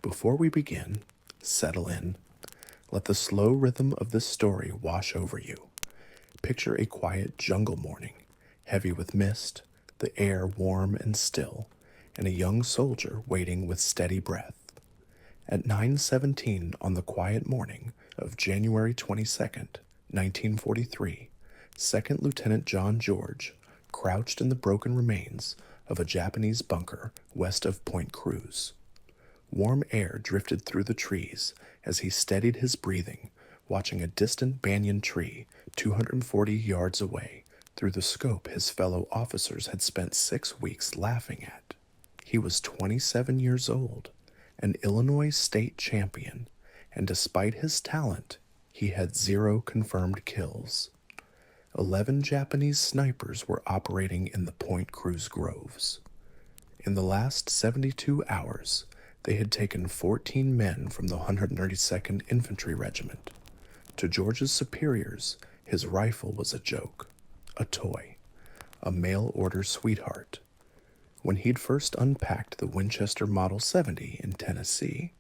Before we begin, settle in. Let the slow rhythm of this story wash over you. Picture a quiet jungle morning, heavy with mist, the air warm and still, and a young soldier waiting with steady breath. At 9:17 on the quiet morning of January 22nd, 1943, Second Lieutenant John George crouched in the broken remains of a Japanese bunker west of Point Cruz. Warm air drifted through the trees as he steadied his breathing, watching a distant banyan tree 240 yards away through the scope his fellow officers had spent 6 weeks laughing at. He was 27 years old, an Illinois state champion, and despite his talent, he had 0 confirmed kills. 11 Japanese snipers were operating in the Point Cruz groves. In the last 72 hours, they had taken 14 men from the 132nd Infantry Regiment. To George's superiors, his rifle was a joke, a toy, a mail-order sweetheart. When he'd first unpacked the Winchester Model 70 in Tennessee,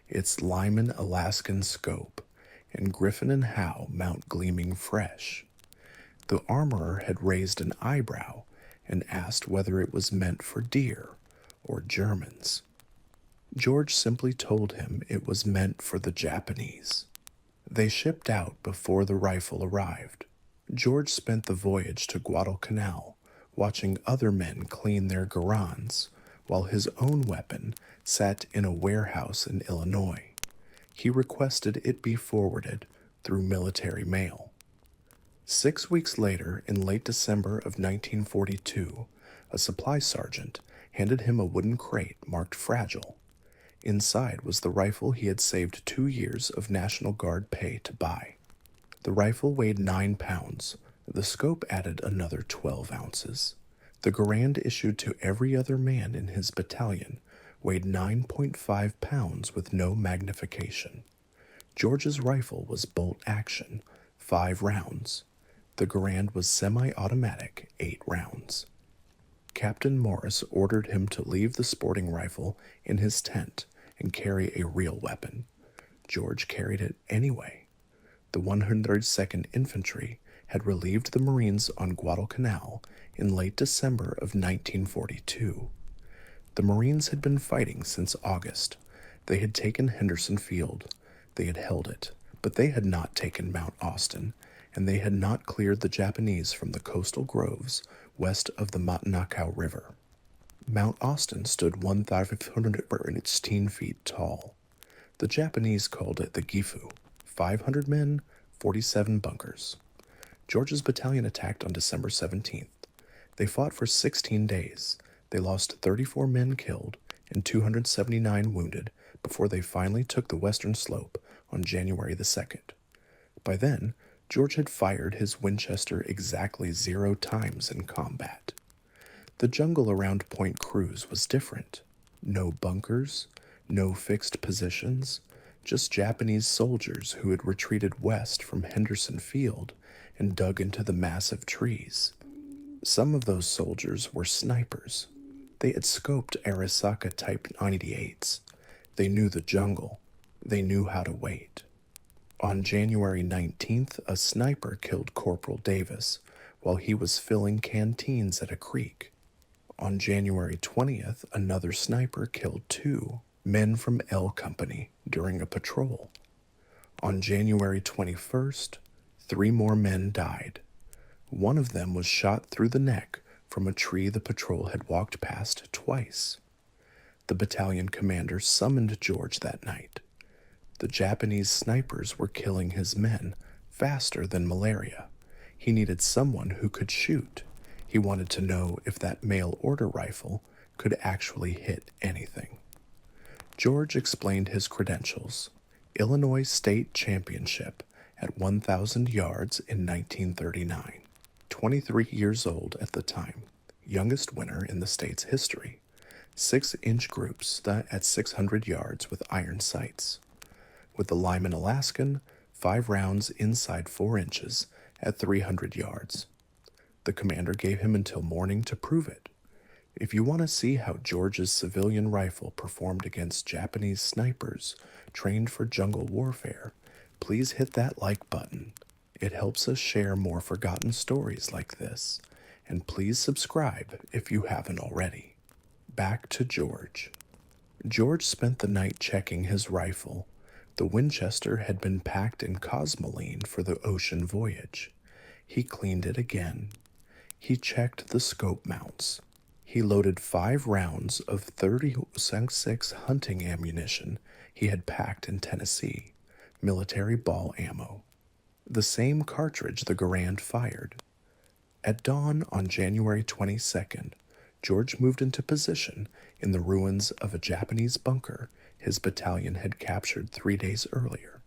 its Lyman Alaskan scope, and Griffin and Howe mount gleaming fresh, the armorer had raised an eyebrow and asked whether it was meant for deer or Germans. George simply told him it was meant for the Japanese. They shipped out before the rifle arrived. George spent the voyage to Guadalcanal, watching other men clean their garans, while his own weapon sat in a warehouse in Illinois. He requested it be forwarded through military mail. 6 weeks later, in late December of 1942, a supply sergeant handed him a wooden crate marked fragile. Inside was the rifle he had saved 2 years of National Guard pay to buy. The rifle weighed 9 pounds. The scope added another 12 ounces. The Garand issued to every other man in his battalion weighed 9.5 pounds with no magnification. George's rifle was bolt action, 5 rounds. The Garand was semi-automatic, 8 rounds. Captain Morris ordered him to leave the sporting rifle in his tent and carry a real weapon. George carried it anyway. The 132nd Infantry had relieved the Marines on Guadalcanal in late December of 1942. The Marines had been fighting since August. They had taken Henderson Field. They had held it, but they had not taken Mount Austin, and they had not cleared the Japanese from the coastal groves west of the Matanakaw River. Mount Austin stood 1,516 feet tall. The Japanese called it the Gifu, 500 men, 47 bunkers. George's battalion attacked on December 17th. They fought for 16 days. They lost 34 men killed and 279 wounded before they finally took the western slope on January the 2nd. By then, George had fired his Winchester exactly 0 times in combat. The jungle around Point Cruz was different. No bunkers, no fixed positions, just Japanese soldiers who had retreated west from Henderson Field and dug into the massive trees. Some of those soldiers were snipers. They had scoped Arisaka Type 98s. They knew the jungle. They knew how to wait. On January 19th, a sniper killed Corporal Davis while he was filling canteens at a creek. On January 20th, another sniper killed 2 men from L Company during a patrol. On January 21st, 3 more men died. One of them was shot through the neck from a tree the patrol had walked past twice. The battalion commander summoned George that night. The Japanese snipers were killing his men faster than malaria. He needed someone who could shoot. He wanted to know if that mail-order rifle could actually hit anything. George explained his credentials. Illinois State Championship at 1,000 yards in 1939. 23 years old at the time. Youngest winner in the state's history. 6-inch groups at 600 yards with iron sights. With the Lyman Alaskan, 5 rounds inside 4 inches at 300 yards. The commander gave him until morning to prove it. If you want to see how George's civilian rifle performed against Japanese snipers trained for jungle warfare, please hit that like button. It helps us share more forgotten stories like this. And please subscribe if you haven't already. Back to George. George spent the night checking his rifle. The Winchester had been packed in cosmoline for the ocean voyage. He cleaned it again. He checked the scope mounts. He loaded 5 rounds of 30.6 hunting ammunition he had packed in Tennessee, military ball ammo, the same cartridge the Garand fired. At dawn on January 22nd, George moved into position in the ruins of a Japanese bunker his battalion had captured 3 days earlier.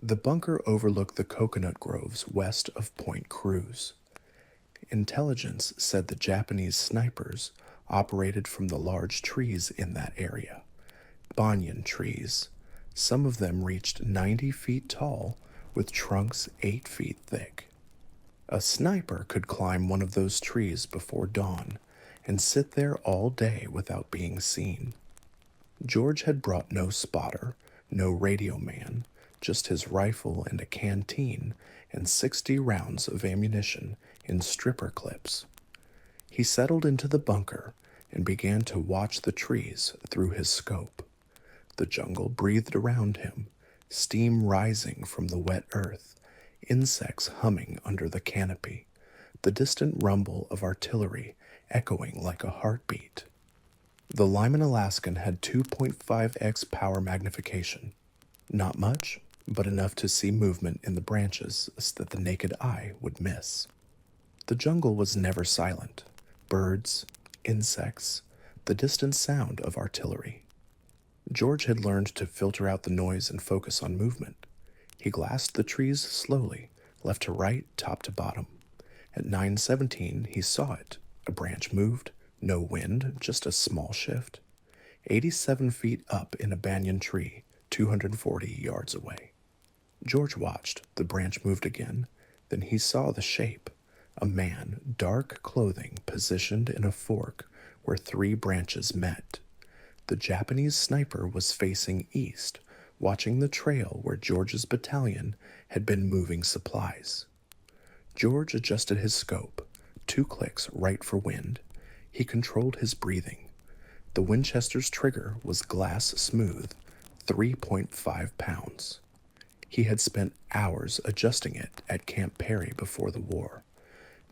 The bunker overlooked the coconut groves west of Point Cruz. Intelligence said the Japanese snipers operated from the large trees in that area, banyan trees. Some of them reached 90 feet tall with trunks 8 feet thick. A sniper could climb one of those trees before dawn and sit there all day without being seen. George had brought no spotter, no radio man, just his rifle and a canteen and 60 rounds of ammunition in stripper clips. He settled into the bunker and began to watch the trees through his scope. The jungle breathed around him, steam rising from the wet earth, insects humming under the canopy, the distant rumble of artillery echoing like a heartbeat. The Lyman Alaskan had 2.5x power magnification. Not much, but enough to see movement in the branches that the naked eye would miss. The jungle was never silent. Birds, insects, the distant sound of artillery. George had learned to filter out the noise and focus on movement. He glassed the trees slowly, left to right, top to bottom. At 9:17, he saw it. A branch moved, no wind, just a small shift. 87 feet up in a banyan tree, 240 yards away. George watched. The branch moved again. Then he saw the shape. A man, dark clothing, positioned in a fork where 3 branches met. The Japanese sniper was facing east, watching the trail where George's battalion had been moving supplies. George adjusted his scope, 2 clicks right for wind. He controlled his breathing. The Winchester's trigger was glass smooth, 3.5 pounds. He had spent hours adjusting it at Camp Perry before the war.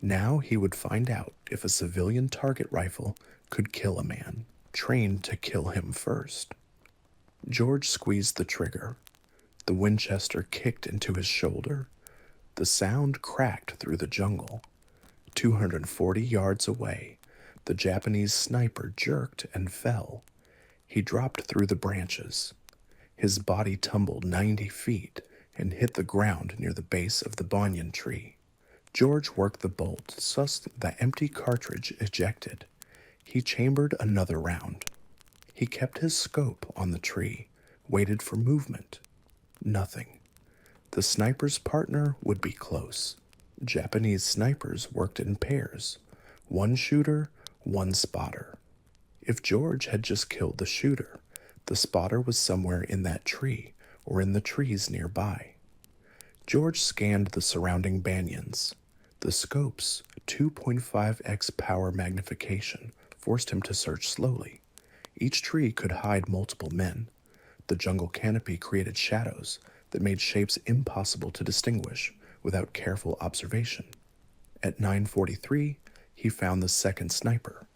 Now he would find out if a civilian target rifle could kill a man, trained to kill him first. George squeezed the trigger. The Winchester kicked into his shoulder. The sound cracked through the jungle. 240 yards away, the Japanese sniper jerked and fell. He dropped through the branches. His body tumbled 90 feet and hit the ground near the base of the banyan tree. George worked the bolt, sussed the empty cartridge ejected. He chambered another round. He kept his scope on the tree, waited for movement. Nothing. The sniper's partner would be close. Japanese snipers worked in pairs. 1 shooter, 1 spotter. If George had just killed the shooter, the spotter was somewhere in that tree or in the trees nearby. George scanned the surrounding banyans. The scope's 2.5x power magnification forced him to search slowly. Each tree could hide multiple men. The jungle canopy created shadows that made shapes impossible to distinguish without careful observation. At 9:43, he found the second sniper.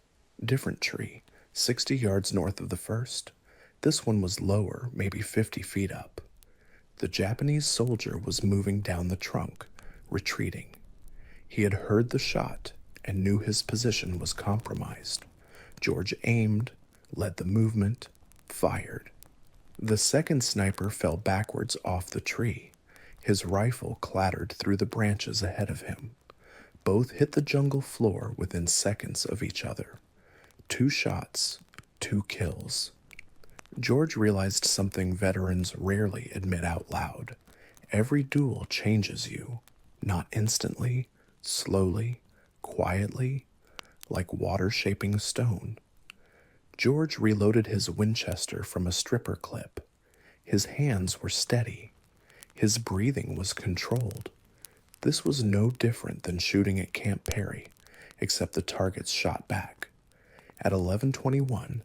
Different tree, 60 yards north of the first. This one was lower, maybe 50 feet up. The Japanese soldier was moving down the trunk, retreating. He had heard the shot and knew his position was compromised. George aimed, led the movement, fired. The second sniper fell backwards off the tree. His rifle clattered through the branches ahead of him. Both hit the jungle floor within seconds of each other. 2 shots, 2 kills. George realized something veterans rarely admit out loud. Every duel changes you, not instantly, slowly, quietly, like water-shaping stone. George reloaded his Winchester from a stripper clip. His hands were steady. His breathing was controlled. This was no different than shooting at Camp Perry, except the targets shot back. At 11:21,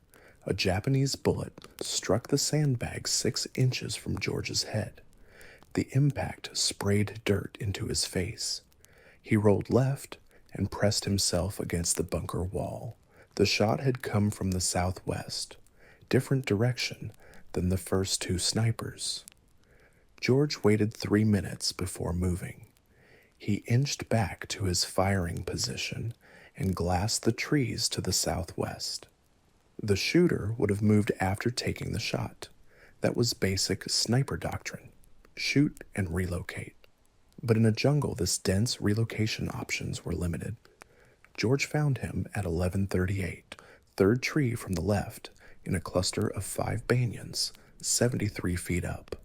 a Japanese bullet struck the sandbag 6 inches from George's head. The impact sprayed dirt into his face. He rolled left and pressed himself against the bunker wall. The shot had come from the southwest, different direction than the first 2 snipers. George waited 3 minutes before moving. He inched back to his firing position and glassed the trees to the southwest. The shooter would have moved after taking the shot. That was basic sniper doctrine: shoot and relocate. But in a jungle this dense, relocation options were limited. George found him at 11:38, third tree from the left, in a cluster of 5 banyans, 73 feet up.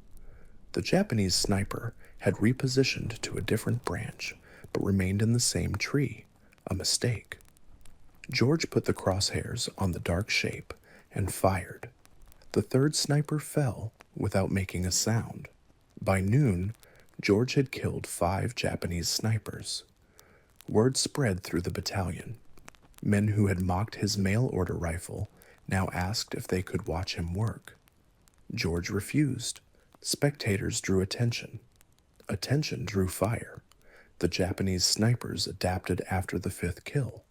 The Japanese sniper had repositioned to a different branch, but remained in the same tree, a mistake. George put the crosshairs on the dark shape and fired. The third sniper fell without making a sound. By noon, George had killed 5 Japanese snipers. Word spread through the battalion. Men who had mocked his mail-order rifle now asked if they could watch him work. George refused. Spectators drew attention. Attention drew fire. The Japanese snipers adapted after the 5th kill.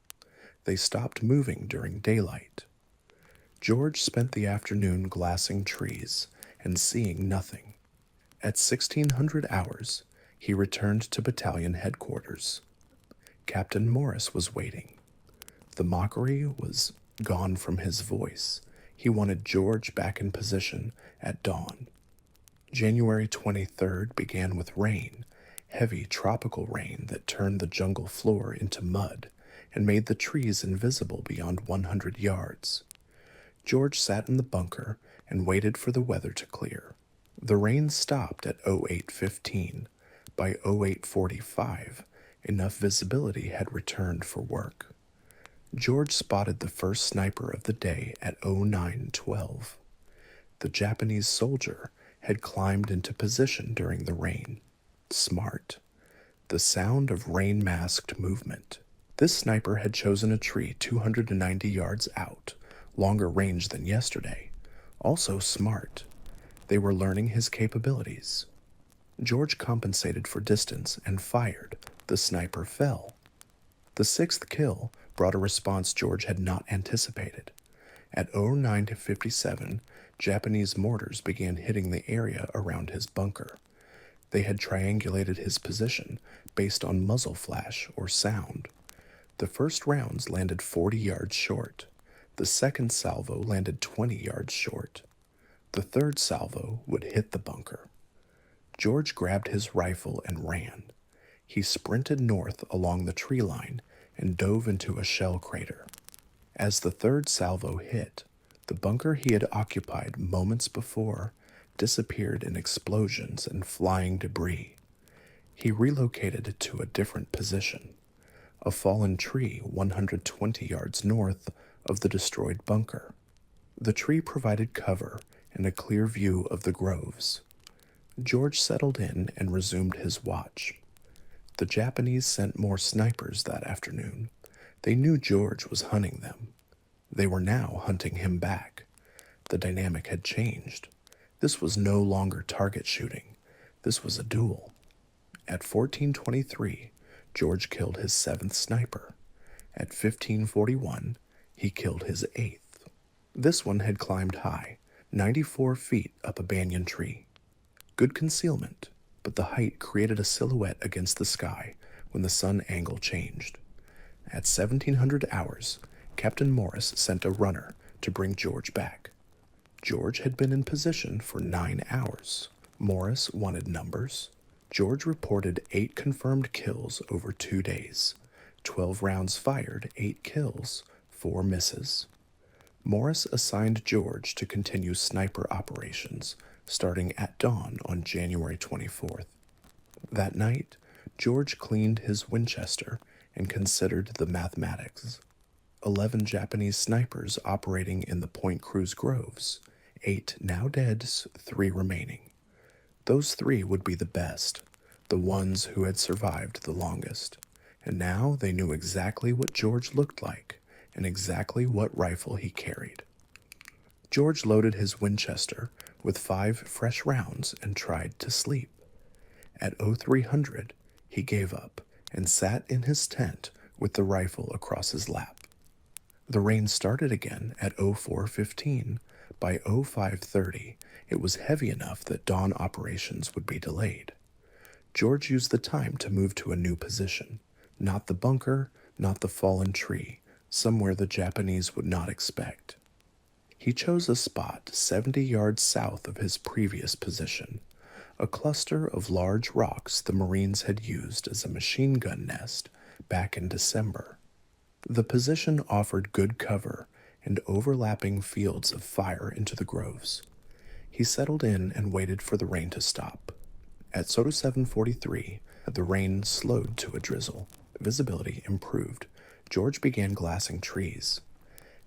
They stopped moving during daylight. George spent the afternoon glassing trees and seeing nothing. At 1600 hours, he returned to battalion headquarters. Captain Morris was waiting. The mockery was gone from his voice. He wanted George back in position at dawn. January 23rd began with rain, heavy tropical rain that turned the jungle floor into mud and made the trees invisible beyond 100 yards. George sat in the bunker and waited for the weather to clear. The rain stopped at 08:15. By 08:45, enough visibility had returned for work. George spotted the first sniper of the day at 09:12. The Japanese soldier had climbed into position during the rain. Smart. The sound of rain-masked movement. This sniper had chosen a tree 290 yards out, longer range than yesterday. Also smart. They were learning his capabilities. George compensated for distance and fired. The sniper fell. The 6th kill brought a response George had not anticipated. At 09:57, Japanese mortars began hitting the area around his bunker. They had triangulated his position based on muzzle flash or sound. The first rounds landed 40 yards short. The second salvo landed 20 yards short. The third salvo would hit the bunker. George grabbed his rifle and ran. He sprinted north along the tree line and dove into a shell crater. As the third salvo hit, the bunker he had occupied moments before disappeared in explosions and flying debris. He relocated to a different position, a fallen tree 120 yards north of the destroyed bunker. The tree provided cover and a clear view of the groves. George settled in and resumed his watch. The Japanese sent more snipers that afternoon. They knew George was hunting them. They were now hunting him back. The dynamic had changed. This was no longer target shooting. This was a duel. At 14:23, George killed his 7th sniper. At 15:41, he killed his 8th. This one had climbed high, 94 feet up a banyan tree. Good concealment, but the height created a silhouette against the sky when the sun angle changed. At 1700 hours, Captain Morris sent a runner to bring George back. George had been in position for 9 hours. Morris wanted numbers. George reported 8 confirmed kills over 2 days. 12 rounds fired, 8 kills, 4 misses. Morris assigned George to continue sniper operations, starting at dawn on January 24th. That night, George cleaned his Winchester and considered the mathematics. 11 Japanese snipers operating in the Point Cruz groves, 8 now dead, 3 remaining. Those 3 would be the best, the ones who had survived the longest, and now they knew exactly what George looked like and exactly what rifle he carried. George loaded his Winchester with 5 fresh rounds and tried to sleep. At 0300, he gave up and sat in his tent with the rifle across his lap. The rain started again at 0415. By 0530, it was heavy enough that dawn operations would be delayed. George used the time to move to a new position, not the bunker, not the fallen tree, somewhere the Japanese would not expect. He chose a spot 70 yards south of his previous position, a cluster of large rocks the Marines had used as a machine gun nest back in December. The position offered good cover and overlapping fields of fire into the groves. He settled in and waited for the rain to stop. At 0743, the rain slowed to a drizzle. Visibility improved. George began glassing trees.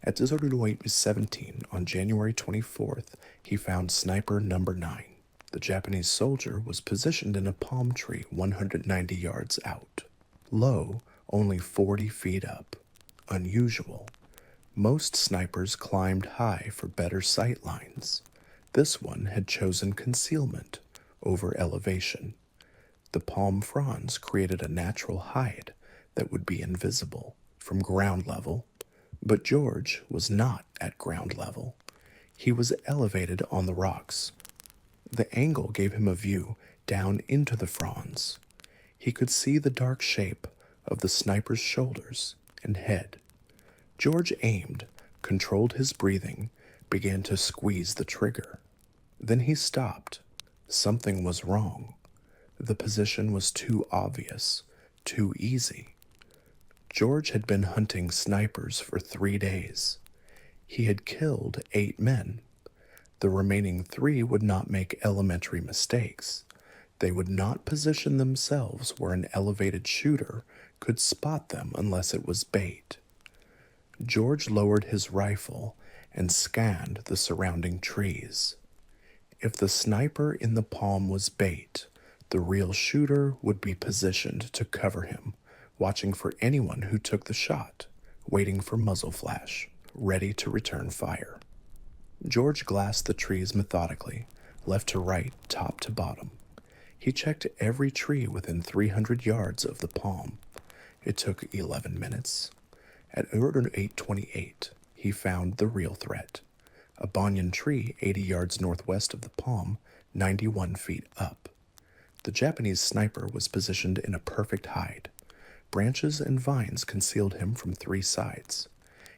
At 0817 on January 24th, he found sniper number 9. The Japanese soldier was positioned in a palm tree 190 yards out. Low, only 40 feet up. Unusual. Most snipers climbed high for better sight lines. This one had chosen concealment over elevation. The palm fronds created a natural hide that would be invisible from ground level, but George was not at ground level. He was elevated on the rocks. The angle gave him a view down into the fronds. He could see the dark shape of the sniper's shoulders and head. George aimed, controlled his breathing, began to squeeze the trigger. Then he stopped. Something was wrong. The position was too obvious, too easy. George had been hunting snipers for 3 days. He had killed 8 men. The remaining 3 would not make elementary mistakes. They would not position themselves where an elevated shooter could spot them unless it was bait. George lowered his rifle and scanned the surrounding trees. If the sniper in the palm was bait, the real shooter would be positioned to cover him, watching for anyone who took the shot, waiting for muzzle flash, ready to return fire. George glassed the trees methodically, left to right, top to bottom. He checked every tree within 300 yards of the palm. It took 11 minutes. At 828, he found the real threat. A banyan tree 80 yards northwest of the palm, 91 feet up. The Japanese sniper was positioned in a perfect hide. Branches and vines concealed him from 3 sides.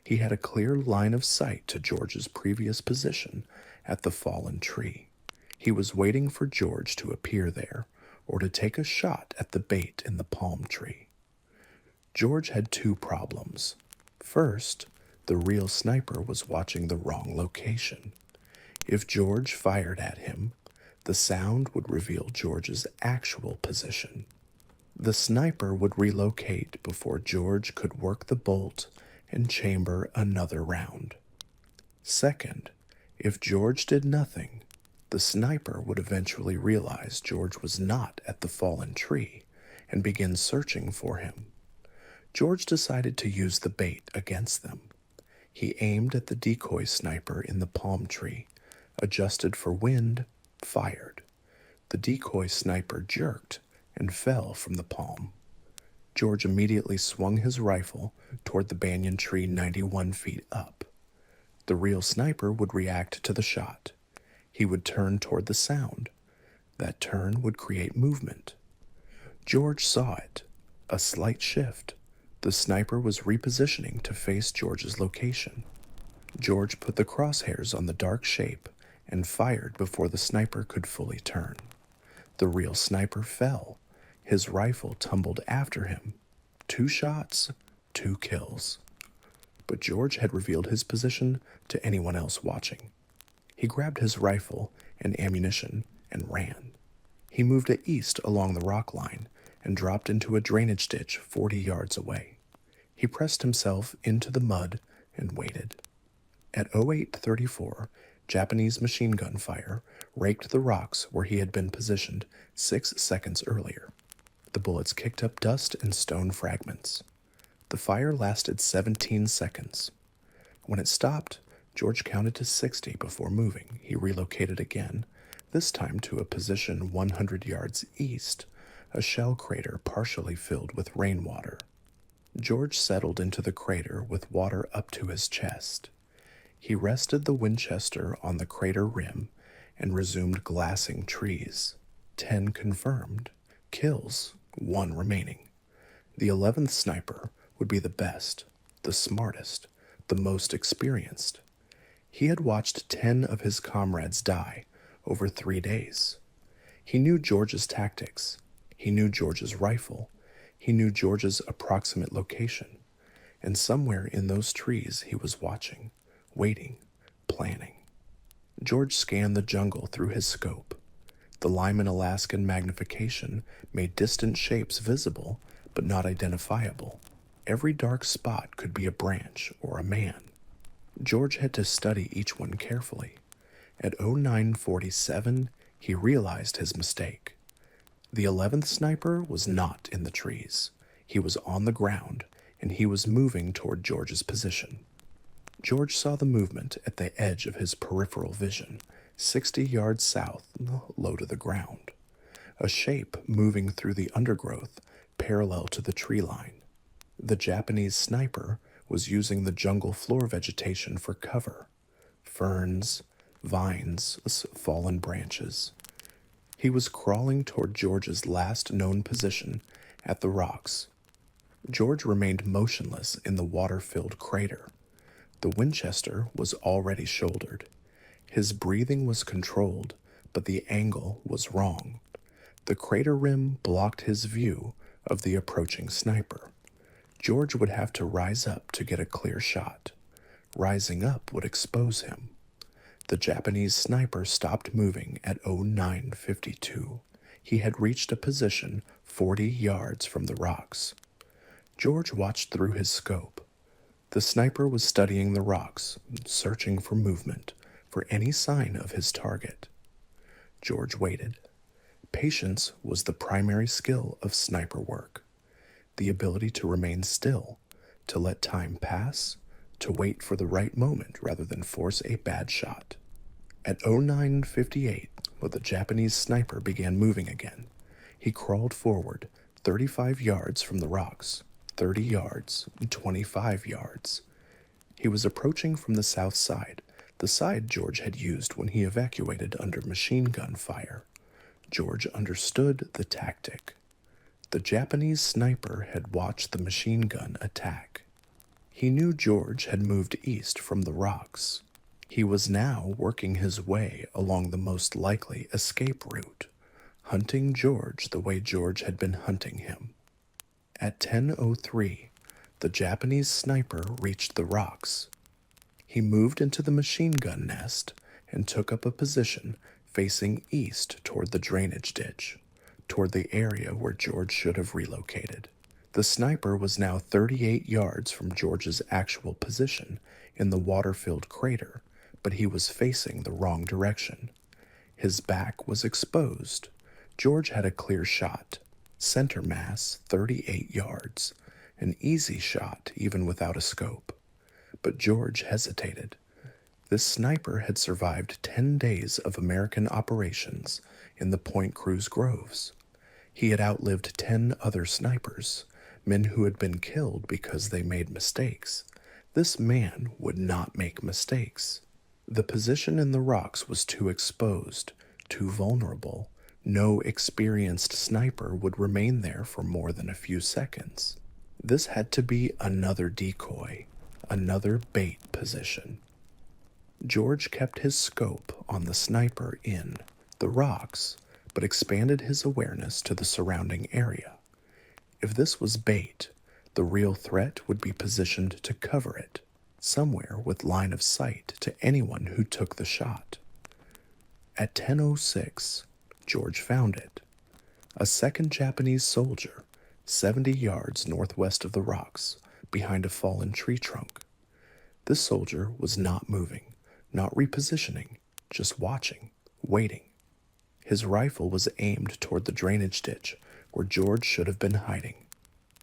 He had a clear line of sight to George's previous position at the fallen tree. He was waiting for George to appear there, or to take a shot at the bait in the palm tree. George had 2 problems. First, the real sniper was watching the wrong location. If George fired at him, the sound would reveal George's actual position. The sniper would relocate before George could work the bolt and chamber another round. Second, if George did nothing, the sniper would eventually realize George was not at the fallen tree and begin searching for him. George decided to use the bait against them. He aimed at the decoy sniper in the palm tree, adjusted for wind, fired. The decoy sniper jerked and fell from the palm. George immediately swung his rifle toward the banyan tree 91 feet up. The real sniper would react to the shot. He would turn toward the sound. That turn would create movement. George saw it. A slight shift. The sniper was repositioning to face George's location. George put the crosshairs on the dark shape and fired before the sniper could fully turn. The real sniper fell. His rifle tumbled after him. 2 shots, 2 kills. But George had revealed his position to anyone else watching. He grabbed his rifle and ammunition and ran. He moved east along the rock line and dropped into a drainage ditch 40 yards away. He pressed himself into the mud and waited. At 08:34, Japanese machine gun fire raked the rocks where he had been positioned 6 seconds earlier. The bullets kicked up dust and stone fragments. The fire lasted 17 seconds. When it stopped, George counted to 60 before moving. He relocated again, this time to a position 100 yards east, a shell crater partially filled with rainwater. George settled into the crater with water up to his chest. He rested the Winchester on the crater rim and resumed glassing trees. 10 confirmed. Kills, 1 remaining. The 11th sniper would be the best, the smartest, the most experienced. He had watched 10 of his comrades die over 3 days. He knew George's tactics. He knew George's rifle. He knew George's approximate location. And somewhere in those trees he was watching, waiting, planning. George scanned the jungle through his scope. The Lyman Alaskan magnification made distant shapes visible, but not identifiable. Every dark spot could be a branch or a man. George had to study each one carefully. At 09:47, he realized his mistake. The 11th sniper was not in the trees. He was on the ground, and he was moving toward George's position. George saw the movement at the edge of his peripheral vision, 60 yards south, low to the ground. A shape moving through the undergrowth, parallel to the tree line. The Japanese sniper was using the jungle floor vegetation for cover. Ferns, vines, fallen branches. He was crawling toward George's last known position at the rocks. George remained motionless in the water-filled crater. The Winchester was already shouldered. His breathing was controlled, but the angle was wrong. The crater rim blocked his view of the approaching sniper. George would have to rise up to get a clear shot. Rising up would expose him. The Japanese sniper stopped moving at 09:52. He had reached a position 40 yards from the rocks. George watched through his scope. The sniper was studying the rocks, searching for movement, for any sign of his target. George waited. Patience was the primary skill of sniper work. The ability to remain still, to let time pass, to wait for the right moment rather than force a bad shot. At 09:58, the Japanese sniper began moving again. He crawled forward, 35 yards from the rocks, 30 yards, 25 yards. He was approaching from the south side, the side George had used when he evacuated under machine gun fire. George understood the tactic. The Japanese sniper had watched the machine gun attack. He knew George had moved east from the rocks. He was now working his way along the most likely escape route, hunting George the way George had been hunting him. At 10:03, the Japanese sniper reached the rocks. He moved into the machine gun nest and took up a position facing east toward the drainage ditch, toward the area where George should have relocated. The sniper was now 38 yards from George's actual position in the water-filled crater, but he was facing the wrong direction. His back was exposed. George had a clear shot. Center mass, 38 yards. An easy shot, even without a scope. But George hesitated. This sniper had survived 10 days of American operations in the Point Cruz Groves. He had outlived 10 other snipers, men who had been killed because they made mistakes. This man would not make mistakes. The position in the rocks was too exposed, too vulnerable. No experienced sniper would remain there for more than a few seconds. This had to be another decoy, another bait position. George kept his scope on the sniper in the rocks, but expanded his awareness to the surrounding area. If this was bait, the real threat would be positioned to cover it, somewhere with line of sight to anyone who took the shot. At 10:06, George found it. A second Japanese soldier, 70 yards northwest of the rocks, behind a fallen tree trunk. This soldier was not moving, not repositioning, just watching, waiting. His rifle was aimed toward the drainage ditch where George should have been hiding.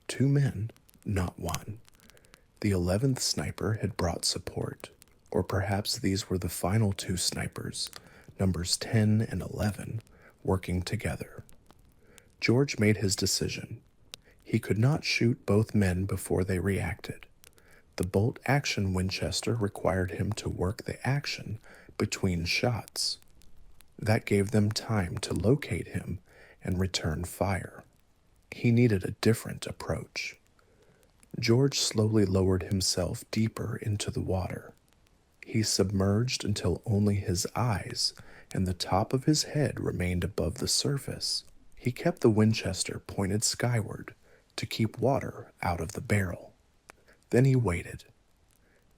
Two men, not one. The 11th sniper had brought support, or perhaps these were the final two snipers, numbers 10 and 11, working together. George made his decision. He could not shoot both men before they reacted. The bolt-action Winchester required him to work the action between shots. That gave them time to locate him and return fire. He needed a different approach. George slowly lowered himself deeper into the water. He submerged until only his eyes and the top of his head remained above the surface. He kept the Winchester pointed skyward to keep water out of the barrel. Then he waited.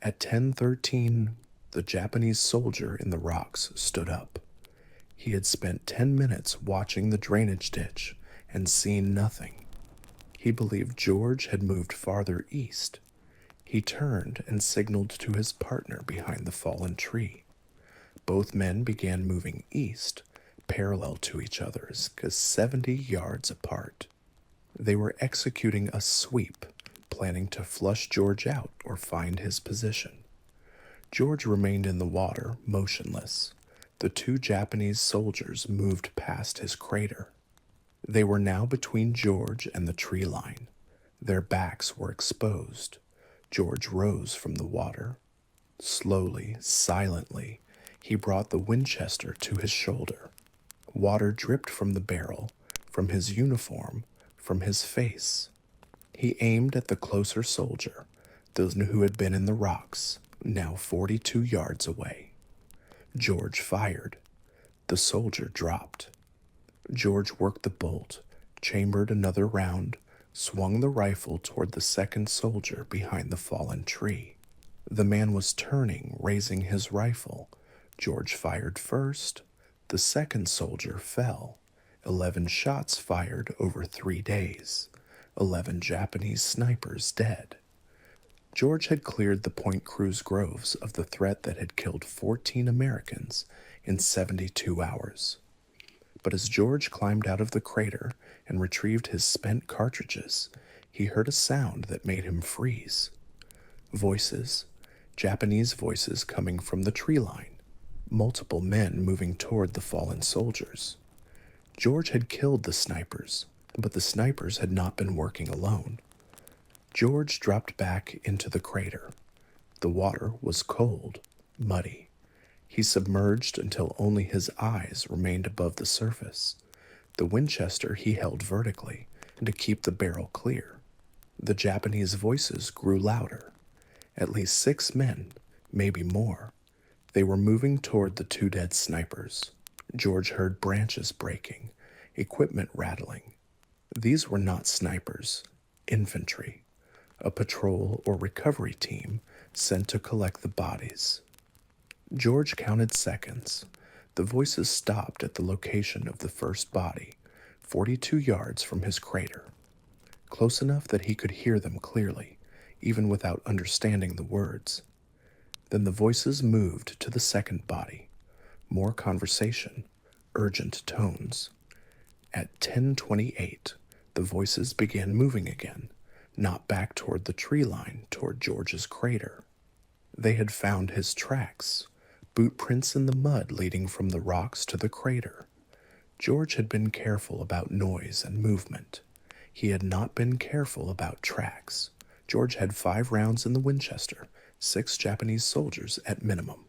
At 10:13, the Japanese soldier in the rocks stood up. He had spent 10 minutes watching the drainage ditch and seen nothing. He believed George had moved farther east. He turned and signaled to his partner behind the fallen tree. Both men began moving east, parallel to each other, 70 yards apart. They were executing a sweep, planning to flush George out or find his position. George remained in the water, motionless. The two Japanese soldiers moved past his crater. They were now between George and the tree line. Their backs were exposed. George rose from the water. Slowly, silently, he brought the Winchester to his shoulder. Water dripped from the barrel, from his uniform, from his face. He aimed at the closer soldier, those who had been in the rocks, now 42 yards away. George fired. The soldier dropped. George worked the bolt, chambered another round, swung the rifle toward the second soldier behind the fallen tree. The man was turning, raising his rifle. George fired first. The second soldier fell. 11 shots fired over 3 days. 11 Japanese snipers dead. George had cleared the Point Cruz groves of the threat that had killed 14 Americans in 72 hours. But as George climbed out of the crater and retrieved his spent cartridges, he heard a sound that made him freeze. Voices, Japanese voices coming from the tree line. Multiple men moving toward the fallen soldiers. George had killed the snipers, but the snipers had not been working alone. George dropped back into the crater. The water was cold, muddy. He submerged until only his eyes remained above the surface. The Winchester he held vertically to keep the barrel clear. The Japanese voices grew louder. At least 6 men, maybe more. They were moving toward the 2 dead snipers. George heard branches breaking, equipment rattling. These were not snipers, infantry, a patrol or recovery team sent to collect the bodies. George counted seconds. The voices stopped at the location of the first body, 42 yards from his crater, close enough that he could hear them clearly, even without understanding the words. Then the voices moved to the second body. More conversation, urgent tones. At 10:28, the voices began moving again, not back toward the tree line, toward George's crater. They had found his tracks, boot prints in the mud leading from the rocks to the crater. George had been careful about noise and movement. He had not been careful about tracks. George had 5 rounds in the Winchester, 6 Japanese soldiers at minimum.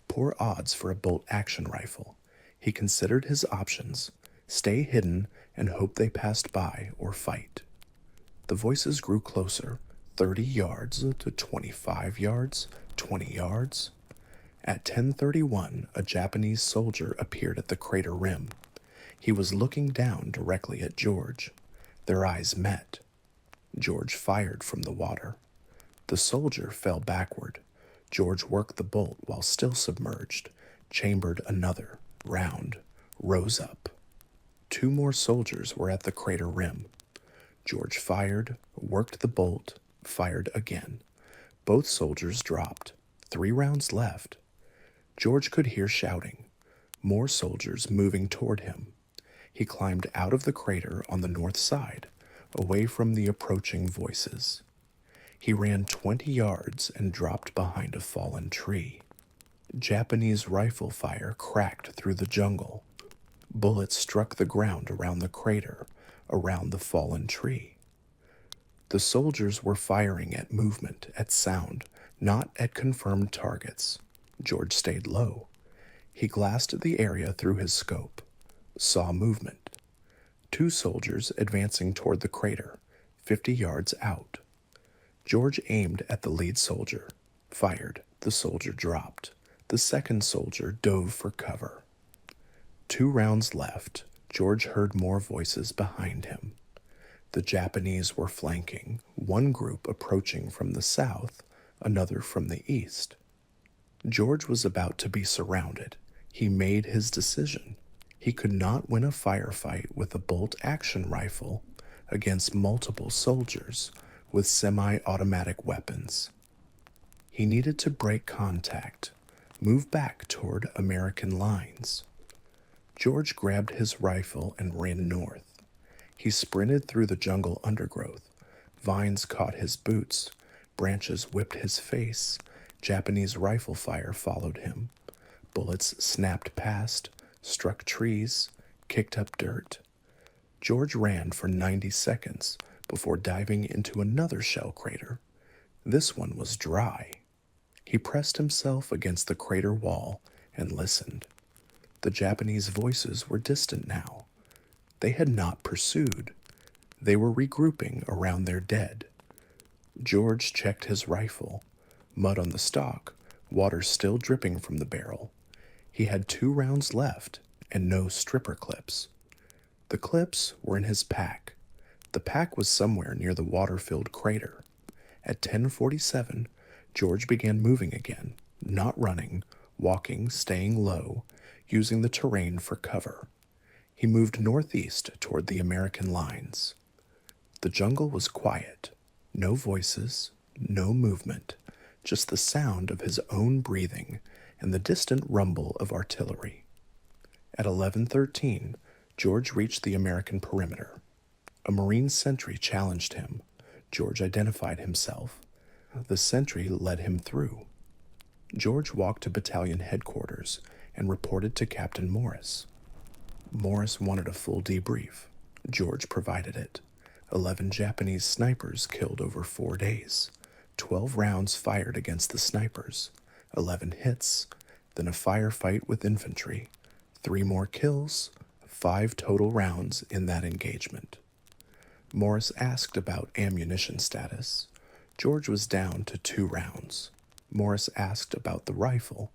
Poor odds for a bolt-action rifle. He considered his options: stay hidden and hope they passed by or fight. The voices grew closer, 30 yards to 25 yards, 20 yards. At 10:31, a Japanese soldier appeared at the crater rim. He was looking down directly at George. Their eyes met. George fired from the water. The soldier fell backward. George worked the bolt while still submerged, chambered another round, rose up. 2 more soldiers were at the crater rim. George fired, worked the bolt, fired again. Both soldiers dropped. 3 rounds left. George could hear shouting. More soldiers moving toward him. He climbed out of the crater on the north side, away from the approaching voices. He ran 20 yards and dropped behind a fallen tree. Japanese rifle fire cracked through the jungle. Bullets struck the ground around the crater, around the fallen tree. The soldiers were firing at movement, at sound, not at confirmed targets. George stayed low. He glassed the area through his scope, saw movement. 2 soldiers advancing toward the crater, 50 yards out. George aimed at the lead soldier, fired. The soldier dropped. The second soldier dove for cover. 2 rounds left. George heard more voices behind him. The Japanese were flanking, one group approaching from the south, another from the east. George was about to be surrounded. He made his decision. He could not win a firefight with a bolt-action rifle against multiple soldiers with semi-automatic weapons. He needed to break contact, move back toward American lines. George grabbed his rifle and ran north. He sprinted through the jungle undergrowth. Vines caught his boots. Branches whipped his face. Japanese rifle fire followed him. Bullets snapped past, struck trees, kicked up dirt. George ran for 90 seconds before diving into another shell crater. This one was dry. He pressed himself against the crater wall and listened. The Japanese voices were distant now. They had not pursued. They were regrouping around their dead. George checked his rifle. Mud on the stock, water still dripping from the barrel. He had 2 rounds left and no stripper clips. The clips were in his pack. The pack was somewhere near the water-filled crater. At 10:47, George began moving again, not running, walking, staying low, using the terrain for cover. He moved northeast toward the American lines. The jungle was quiet. No voices, no movement, just the sound of his own breathing and the distant rumble of artillery. At 11:13, George reached the American perimeter. A Marine sentry challenged him. George identified himself. The sentry led him through. George walked to battalion headquarters and reported to Captain Morris. Morris wanted a full debrief. George provided it. 11 Japanese snipers killed over 4 days. 12 rounds fired against the snipers. 11 hits, then a firefight with infantry. 3 more kills, 5 total rounds in that engagement. Morris asked about ammunition status. George was down to 2 rounds. Morris asked about the rifle.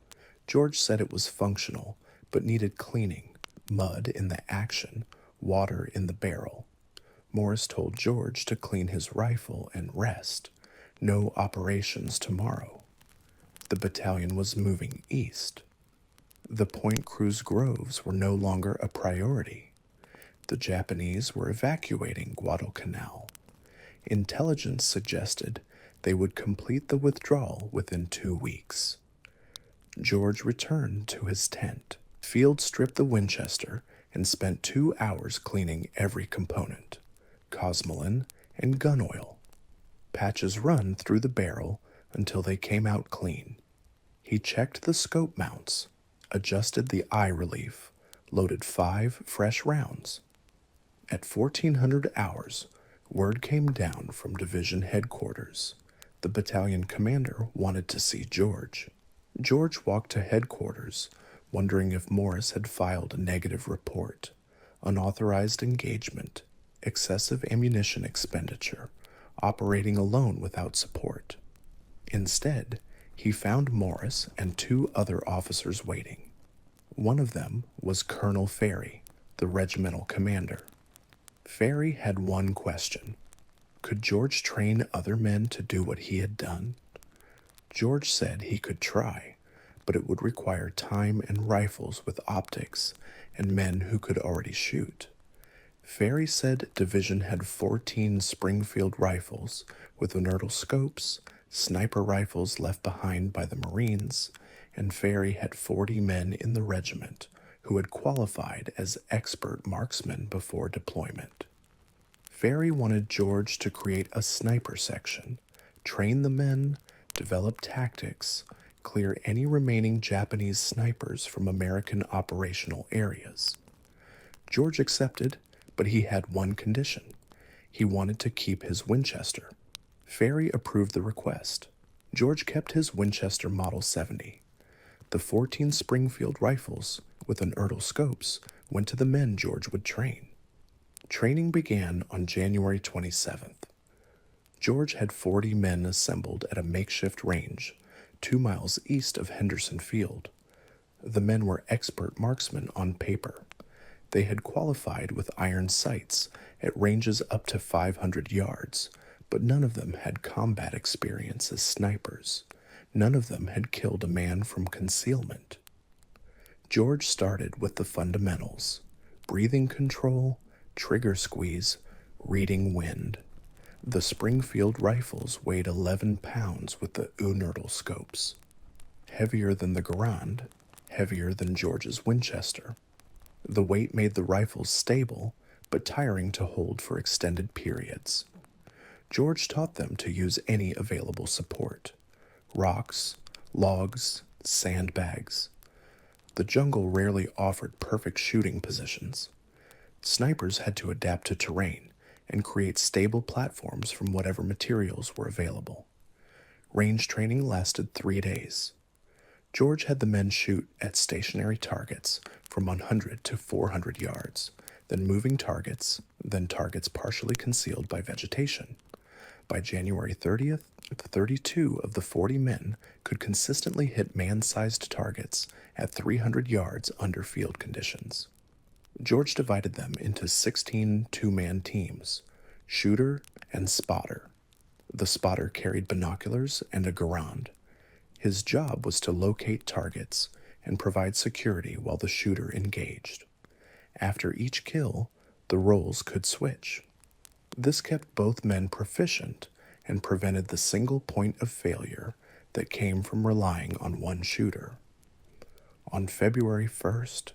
George said it was functional, but needed cleaning. Mud in the action, water in the barrel. Morris told George to clean his rifle and rest. No operations tomorrow. The battalion was moving east. The Point Cruz groves were no longer a priority. The Japanese were evacuating Guadalcanal. Intelligence suggested they would complete the withdrawal within 2 weeks. George returned to his tent, field stripped the Winchester, and spent 2 hours cleaning every component, cosmoline and gun oil. Patches run through the barrel until they came out clean. He checked the scope mounts, adjusted the eye relief, loaded 5 fresh rounds. At 1400 hours, word came down from division headquarters. The battalion commander wanted to see George. George walked to headquarters, wondering if Morris had filed a negative report, unauthorized engagement, excessive ammunition expenditure, operating alone without support. Instead, he found Morris and 2 other officers waiting. One of them was Colonel Ferry, the regimental commander. Ferry had one question. Could George train other men to do what he had done? George said he could try, but it would require time and rifles with optics and men who could already shoot. Ferry said division had 14 Springfield rifles with inertial scopes, sniper rifles left behind by the Marines, and Ferry had 40 men in the regiment who had qualified as expert marksmen before deployment. Ferry wanted George to create a sniper section, train the men, develop tactics, clear any remaining Japanese snipers from American operational areas. George accepted, but he had one condition. He wanted to keep his Winchester. Ferry approved the request. George kept his Winchester Model 70. The 14 Springfield rifles with inertial scopes went to the men George would train. Training began on January 27th. George had 40 men assembled at a makeshift range 2 miles east of Henderson Field. The men were expert marksmen on paper. They had qualified with iron sights at ranges up to 500 yards, but none of them had combat experience as snipers. None of them had killed a man from concealment. George started with the fundamentals: breathing control, trigger squeeze, reading wind. The Springfield rifles weighed 11 pounds with the inertial scopes. Heavier than the Garand, heavier than George's Winchester. The weight made the rifles stable, but tiring to hold for extended periods. George taught them to use any available support: rocks, logs, sandbags. The jungle rarely offered perfect shooting positions. Snipers had to adapt to terrain and create stable platforms from whatever materials were available. Range training lasted 3 days. George had the men shoot at stationary targets from 100 to 400 yards, then moving targets, then targets partially concealed by vegetation. By January 30th, 32 of the 40 men could consistently hit man-sized targets at 300 yards under field conditions. George divided them into 16 two-man teams, shooter and spotter. The spotter carried binoculars and a Garand. His job was to locate targets and provide security while the shooter engaged. After each kill, the roles could switch. This kept both men proficient and prevented the single point of failure that came from relying on one shooter. On February 1st,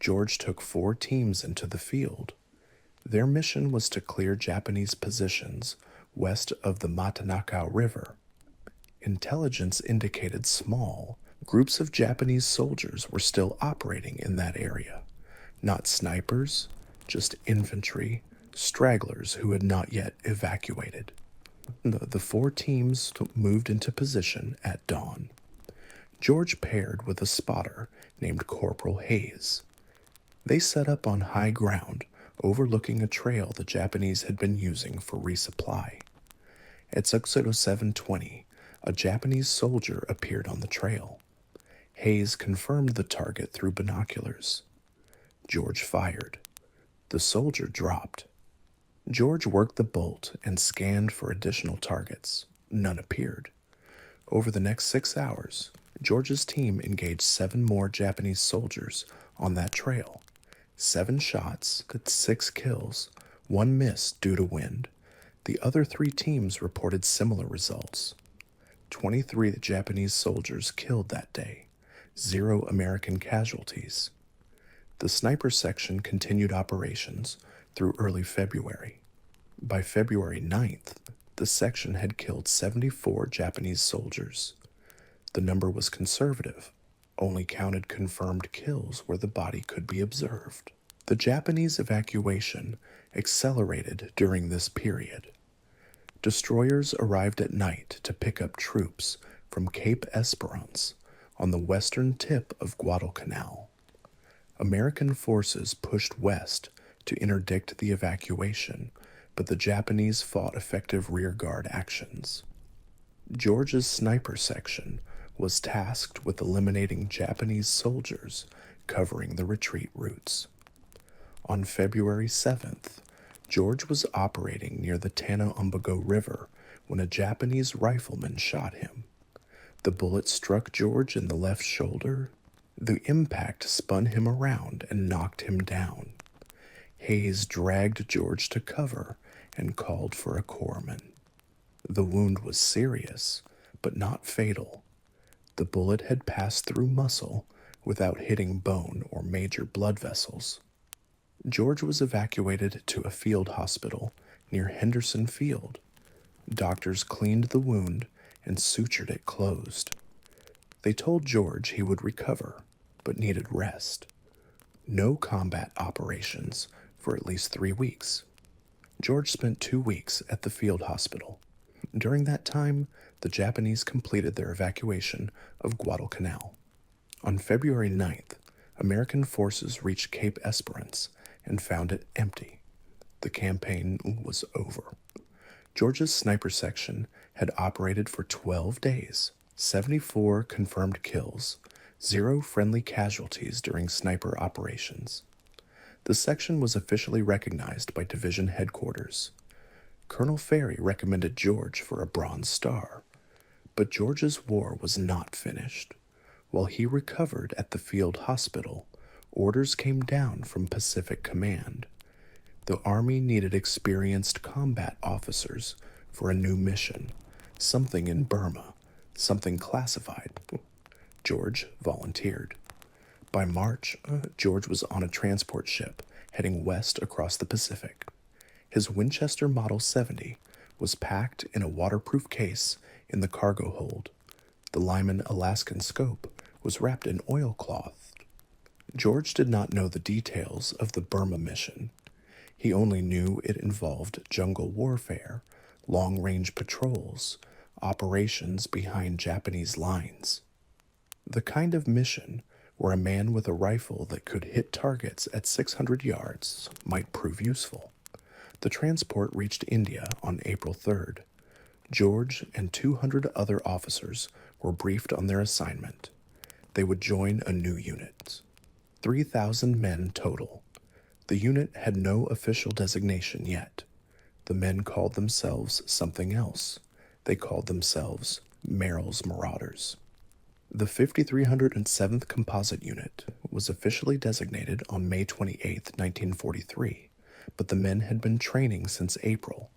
George took 4 teams into the field. Their mission was to clear Japanese positions west of the Matanakaw River. Intelligence indicated small groups of Japanese soldiers were still operating in that area. Not snipers, just infantry, stragglers who had not yet evacuated. The 4 teams moved into position at dawn. George paired with a spotter named Corporal Hayes. They set up on high ground overlooking a trail the Japanese had been using for resupply. At 6:07:20, a Japanese soldier appeared on the trail. Hayes confirmed the target through binoculars. George fired. The soldier dropped. George worked the bolt and scanned for additional targets. None appeared. Over the next 6 hours, George's team engaged 7 more Japanese soldiers on that trail. 7 shots, 6 kills, 1 miss due to wind. The other 3 teams reported similar results. 23 Japanese soldiers killed that day, 0 American casualties. The sniper section continued operations through early February. By February 9th, the section had killed 74 Japanese soldiers. The number was conservative, only counted confirmed kills where the body could be observed. The Japanese evacuation accelerated during this period. Destroyers arrived at night to pick up troops from Cape Esperance on the western tip of Guadalcanal. American forces pushed west to interdict the evacuation, but the Japanese fought effective rearguard actions. George's sniper section was tasked with eliminating Japanese soldiers covering the retreat routes. On February 7th, George was operating near the Tanaumbego River when a Japanese rifleman shot him. The bullet struck George in the left shoulder. The impact spun him around and knocked him down. Hayes dragged George to cover and called for a corpsman. The wound was serious, but not fatal. The bullet had passed through muscle without hitting bone or major blood vessels. George was evacuated to a field hospital near Henderson Field. Doctors cleaned the wound and sutured it closed. They told George he would recover, but needed rest. No combat operations for at least 3 weeks. George spent 2 weeks at the field hospital. During that time, the Japanese completed their evacuation of Guadalcanal. On February 9th, American forces reached Cape Esperance and found it empty. The campaign was over. Georgia's sniper section had operated for 12 days, 74 confirmed kills, 0 friendly casualties during sniper operations. The section was officially recognized by division headquarters. Colonel Ferry recommended George for a Bronze Star, but George's war was not finished. While he recovered at the field hospital, orders came down from Pacific Command. The Army needed experienced combat officers for a new mission, something in Burma, something classified. George volunteered. By March, George was on a transport ship heading west across the Pacific. His Winchester Model 70 was packed in a waterproof case in the cargo hold. The Lyman Alaskan scope was wrapped in oilcloth. George did not know the details of the Burma mission. He only knew it involved jungle warfare, long-range patrols, operations behind Japanese lines. The kind of mission where a man with a rifle that could hit targets at 600 yards might prove useful. The transport reached India on April 3rd. George and 200 other officers were briefed on their assignment. They would join a new unit. 3,000 men total. The unit had no official designation yet. The men called themselves something else. They called themselves Merrill's Marauders. The 5307th Composite Unit was officially designated on May 28, 1943, but the men had been training since April.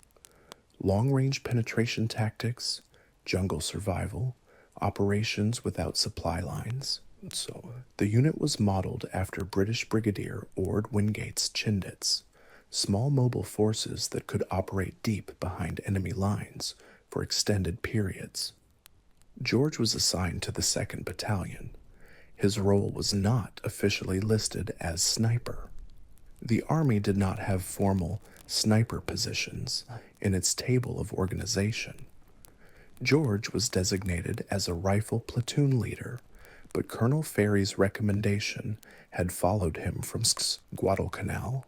Long-range penetration tactics, jungle survival, operations without supply lines. So, the unit was modeled after British Brigadier Ord Wingate's Chindits, small mobile forces that could operate deep behind enemy lines for extended periods. George was assigned to the 2nd Battalion. His role was not officially listed as sniper. The Army did not have formal sniper positions in its table of organization. George was designated as a rifle platoon leader, but Colonel Ferry's recommendation had followed him from Guadalcanal.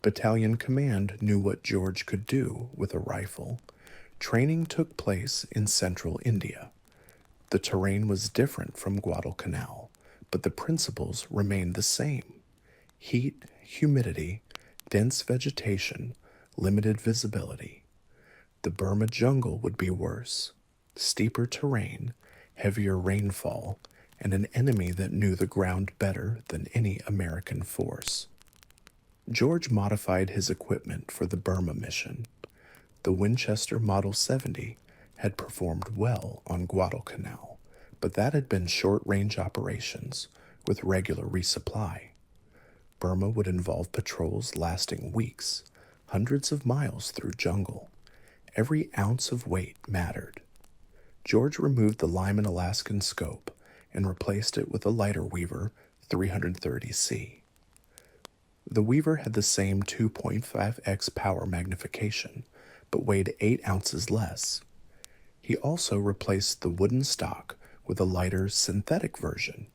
Battalion command knew what George could do with a rifle. Training took place in central India. The terrain was different from Guadalcanal, but the principles remained the same. Heat, humidity, dense vegetation, limited visibility. The Burma jungle would be worse. Steeper terrain, heavier rainfall, and an enemy that knew the ground better than any American force. George modified his equipment for the Burma mission. The Winchester Model 70 had performed well on Guadalcanal, but that had been short-range operations with regular resupply. Burma would involve patrols lasting weeks, hundreds of miles through jungle. Every ounce of weight mattered. George removed the Lyman Alaskan scope and replaced it with a lighter Weaver 330C. The Weaver had the same 2.5x power magnification, but weighed 8 ounces less. He also replaced the wooden stock with a lighter synthetic version.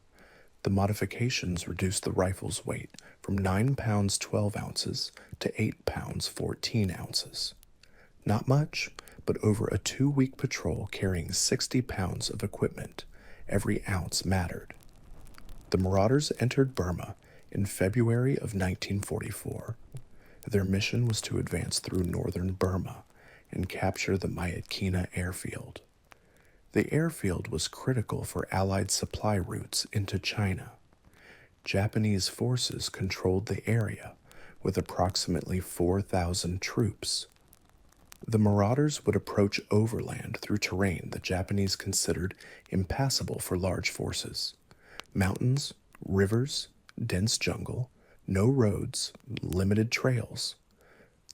The modifications reduced the rifle's weight from 9 pounds 12 ounces to 8 pounds 14 ounces. Not much, but over a 2-week patrol carrying 60 pounds of equipment, every ounce mattered. The Marauders entered Burma in February of 1944. Their mission was to advance through northern Burma and capture the Myitkyina airfield. The airfield was critical for Allied supply routes into China. Japanese forces controlled the area with approximately 4,000 troops. The marauders would approach overland through terrain the Japanese considered impassable for large forces. Mountains, rivers, dense jungle, no roads, limited trails.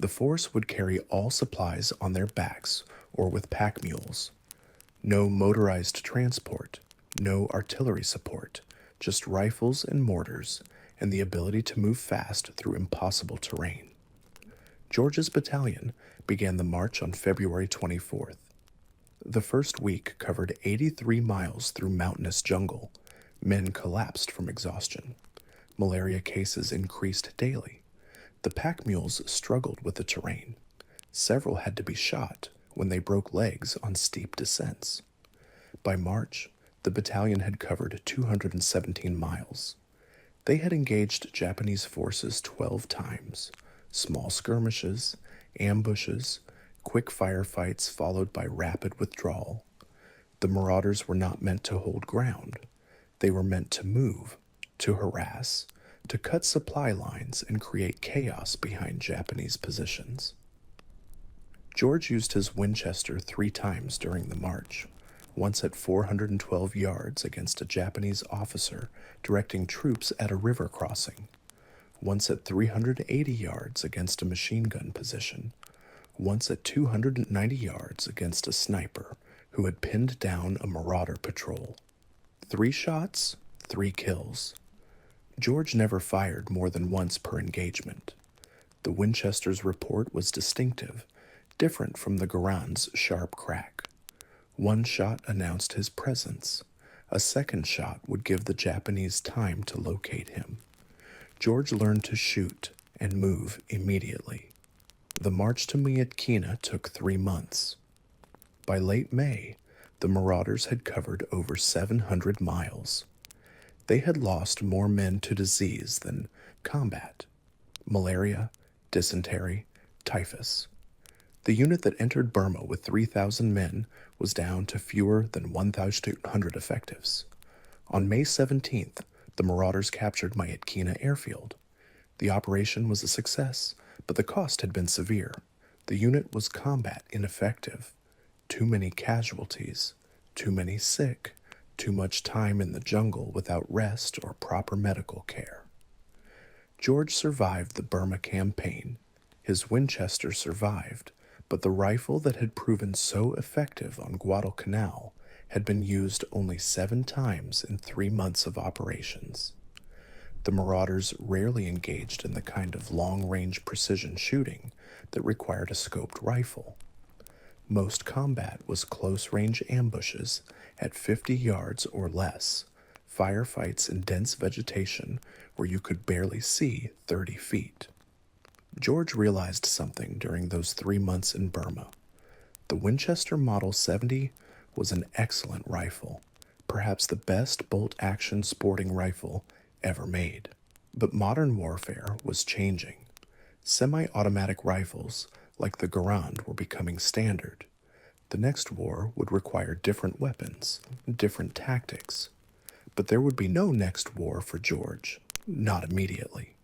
The force would carry all supplies on their backs or with pack mules. No motorized transport, no artillery support, just rifles and mortars, and the ability to move fast through impossible terrain. George's battalion began the march on February 24th. The first week covered 83 miles through mountainous jungle. Men collapsed from exhaustion. Malaria cases increased daily. The pack mules struggled with the terrain. Several had to be shot when they broke legs on steep descents. By March, the battalion had covered 217 miles. They had engaged Japanese forces 12 times. Small skirmishes, ambushes, quick firefights followed by rapid withdrawal. The marauders were not meant to hold ground. They were meant to move, to harass, to cut supply lines and create chaos behind Japanese positions. George used his Winchester 3 times during the march, once at 412 yards against a Japanese officer directing troops at a river crossing, once at 380 yards against a machine gun position, once at 290 yards against a sniper who had pinned down a marauder patrol. 3 shots, 3 kills. George never fired more than once per engagement. The Winchester's report was distinctive, different from the Garand's sharp crack. 1 shot announced his presence. A second shot would give the Japanese time to locate him. George learned to shoot and move immediately. The march to Myitkyina took 3 months. By late May, the marauders had covered over 700 miles. They had lost more men to disease than combat: malaria, dysentery, typhus. The unit that entered Burma with 3,000 men was down to fewer than 1,200 effectives. On May 17th, the marauders captured Myitkyina airfield. The operation was a success, but the cost had been severe. The unit was combat ineffective. Too many casualties, too many sick, too much time in the jungle without rest or proper medical care. George survived the Burma campaign. His Winchester survived, but the rifle that had proven so effective on Guadalcanal had been used only 7 times in 3 months of operations. The marauders rarely engaged in the kind of long-range precision shooting that required a scoped rifle. Most combat was close-range ambushes at 50 yards or less, firefights in dense vegetation where you could barely see 30 feet. George realized something during those 3 months in Burma. The Winchester Model 70 was an excellent rifle, perhaps the best bolt-action sporting rifle ever made. But modern warfare was changing. Semi-automatic rifles, like the Garand, were becoming standard. The next war would require different weapons, different tactics. But there would be no next war for George, not immediately.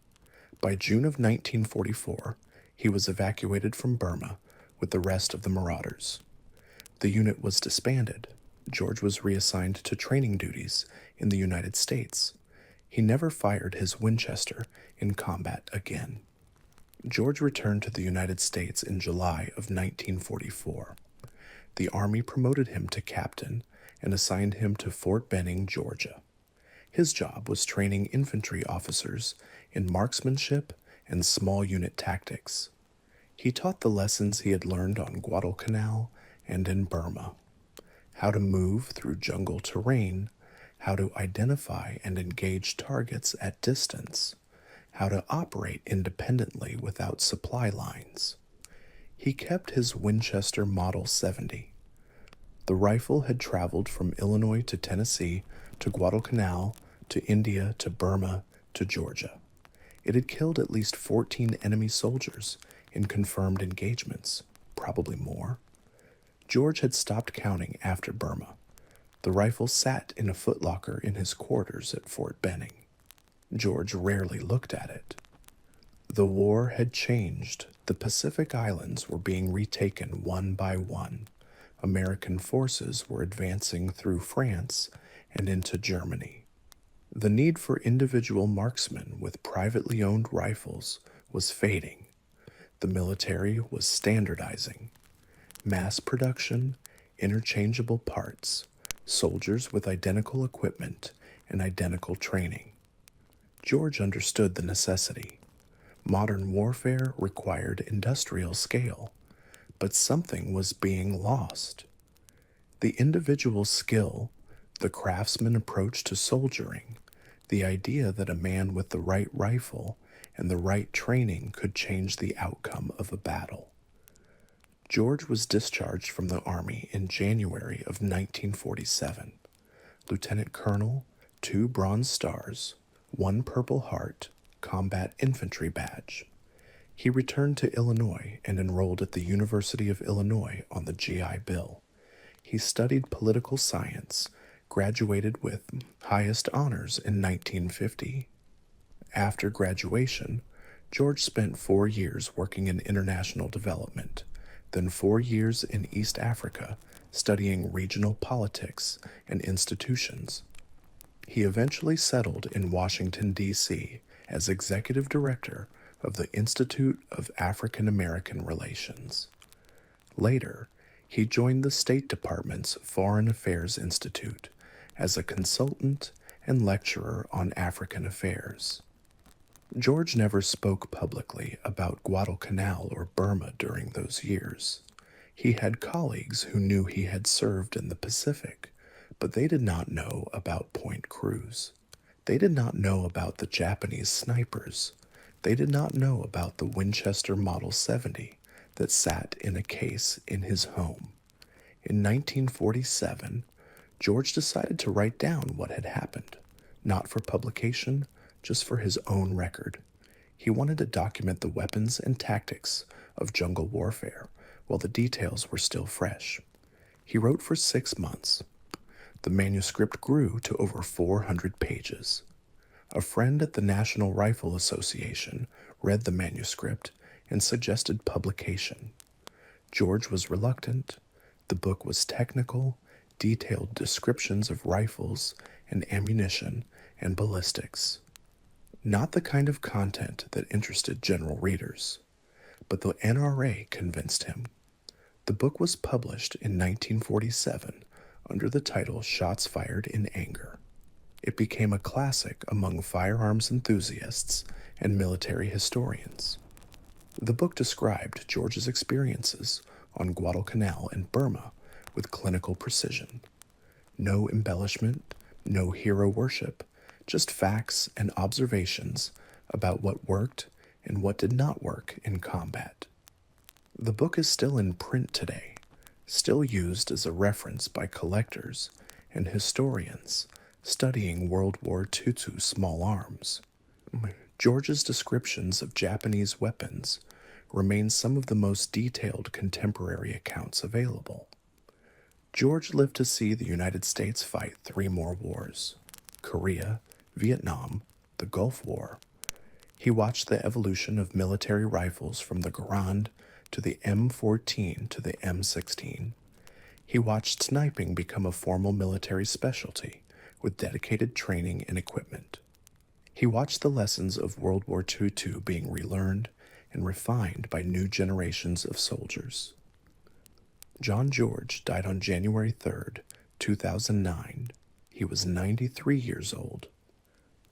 By June of 1944, he was evacuated from Burma with the rest of the marauders. The unit was disbanded. George was reassigned to training duties in the United States. He never fired his Winchester in combat again. George returned to the United States in July of 1944. The Army promoted him to captain and assigned him to Fort Benning, Georgia. His job was training infantry officers in marksmanship and small unit tactics. He taught the lessons he had learned on Guadalcanal and in Burma: how to move through jungle terrain, how to identify and engage targets at distance, how to operate independently without supply lines. He kept his Winchester Model 70. The rifle had traveled from Illinois to Tennessee to Guadalcanal to India to Burma to Georgia. It had killed at least 14 enemy soldiers in confirmed engagements, probably more. George had stopped counting after Burma. The rifle sat in a footlocker in his quarters at Fort Benning. George rarely looked at it. The war had changed. The Pacific Islands were being retaken one by one. American forces were advancing through France and into Germany. The need for individual marksmen with privately owned rifles was fading. The military was standardizing. Mass production, interchangeable parts, soldiers with identical equipment and identical training. George understood the necessity. Modern warfare required industrial scale, but something was being lost. The individual skill, the craftsman approach to soldiering, the idea that a man with the right rifle and the right training could change the outcome of a battle. George was discharged from the Army in January of 1947. Lieutenant Colonel, 2 Bronze Stars, 1 Purple Heart, Combat Infantry Badge. He returned to Illinois and enrolled at the University of Illinois on the GI Bill. He studied political science, graduated with highest honors in 1950. After graduation, George spent 4 years working in international development, then 4 years in East Africa studying regional politics and institutions. He eventually settled in Washington, D.C. as executive director of the Institute of African American Relations. Later, he joined the State Department's Foreign Affairs Institute as a consultant and lecturer on African affairs. George never spoke publicly about Guadalcanal or Burma during those years. He had colleagues who knew he had served in the Pacific, but they did not know about Point Cruz. They did not know about the Japanese snipers. They did not know about the Winchester Model 70 that sat in a case in his home. In 1947, George decided to write down what had happened, not for publication, just for his own record. He wanted to document the weapons and tactics of jungle warfare while the details were still fresh. He wrote for 6 months. The manuscript grew to over 400 pages. A friend at the National Rifle Association read the manuscript and suggested publication. George was reluctant. The book was technical, detailed descriptions of rifles and ammunition and ballistics. Not the kind of content that interested general readers, but the NRA convinced him. The book was published in 1947 under the title Shots Fired in Anger. It became a classic among firearms enthusiasts and military historians. The book described George's experiences on Guadalcanal and Burma with clinical precision. No embellishment, no hero worship, just facts and observations about what worked and what did not work in combat. The book is still in print today, still used as a reference by collectors and historians studying World War II small arms. George's descriptions of Japanese weapons remain some of the most detailed contemporary accounts available. George lived to see the United States fight 3 more wars: Korea, Vietnam, the Gulf War. He watched the evolution of military rifles from the Garand to the M14 to the M16. He watched sniping become a formal military specialty with dedicated training and equipment. He watched the lessons of World War II being relearned and refined by new generations of soldiers. John George died on January 3rd, 2009. He was 93 years old.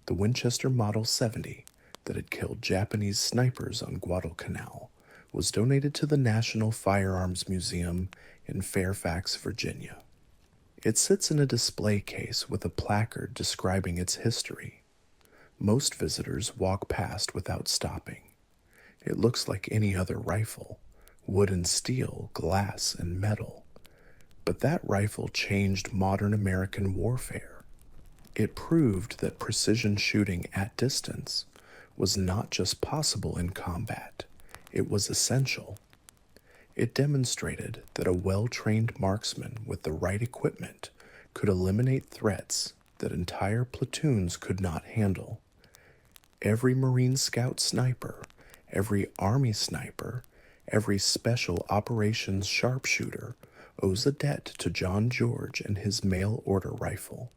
The Winchester Model 70 that had killed Japanese snipers on Guadalcanal was donated to the National Firearms Museum in Fairfax, Virginia. It sits in a display case with a placard describing its history. Most visitors walk past without stopping. It looks like any other rifle, wood and steel, glass and metal. But that rifle changed modern American warfare. It proved that precision shooting at distance was not just possible in combat, it was essential. It demonstrated that a well-trained marksman with the right equipment could eliminate threats that entire platoons could not handle. Every Marine Scout sniper Every Army sniper, every Special Operations sharpshooter owes a debt to John George and his mail order rifle.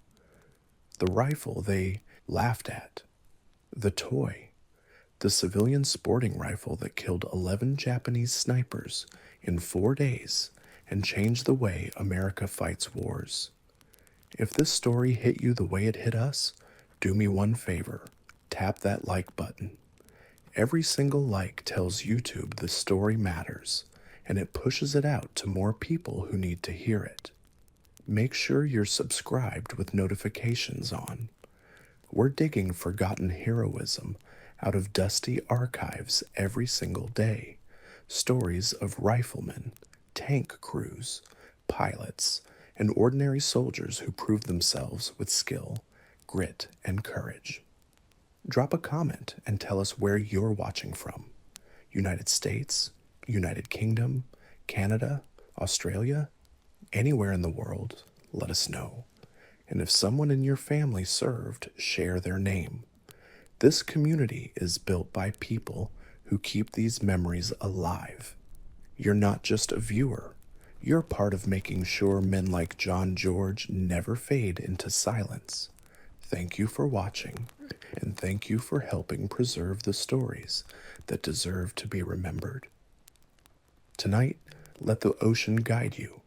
The rifle they laughed at, the toy, the civilian sporting rifle that killed 11 Japanese snipers in 4 days and changed the way America fights wars. If this story hit you the way it hit us, do me one favor, tap that like button. Every single like tells YouTube the story matters, and it pushes it out to more people who need to hear it. Make sure you're subscribed with notifications on. We're digging forgotten heroism out of dusty archives every single day. Stories of riflemen, tank crews, pilots, and ordinary soldiers who proved themselves with skill, grit, and courage. Drop a comment and tell us where you're watching from. United States, United Kingdom, Canada, Australia, anywhere in the world, let us know. And if someone in your family served, share their name. This community is built by people who keep these memories alive. You're not just a viewer. You're part of making sure men like John George never fade into silence. Thank you for watching, and thank you for helping preserve the stories that deserve to be remembered. Tonight, let the ocean guide you.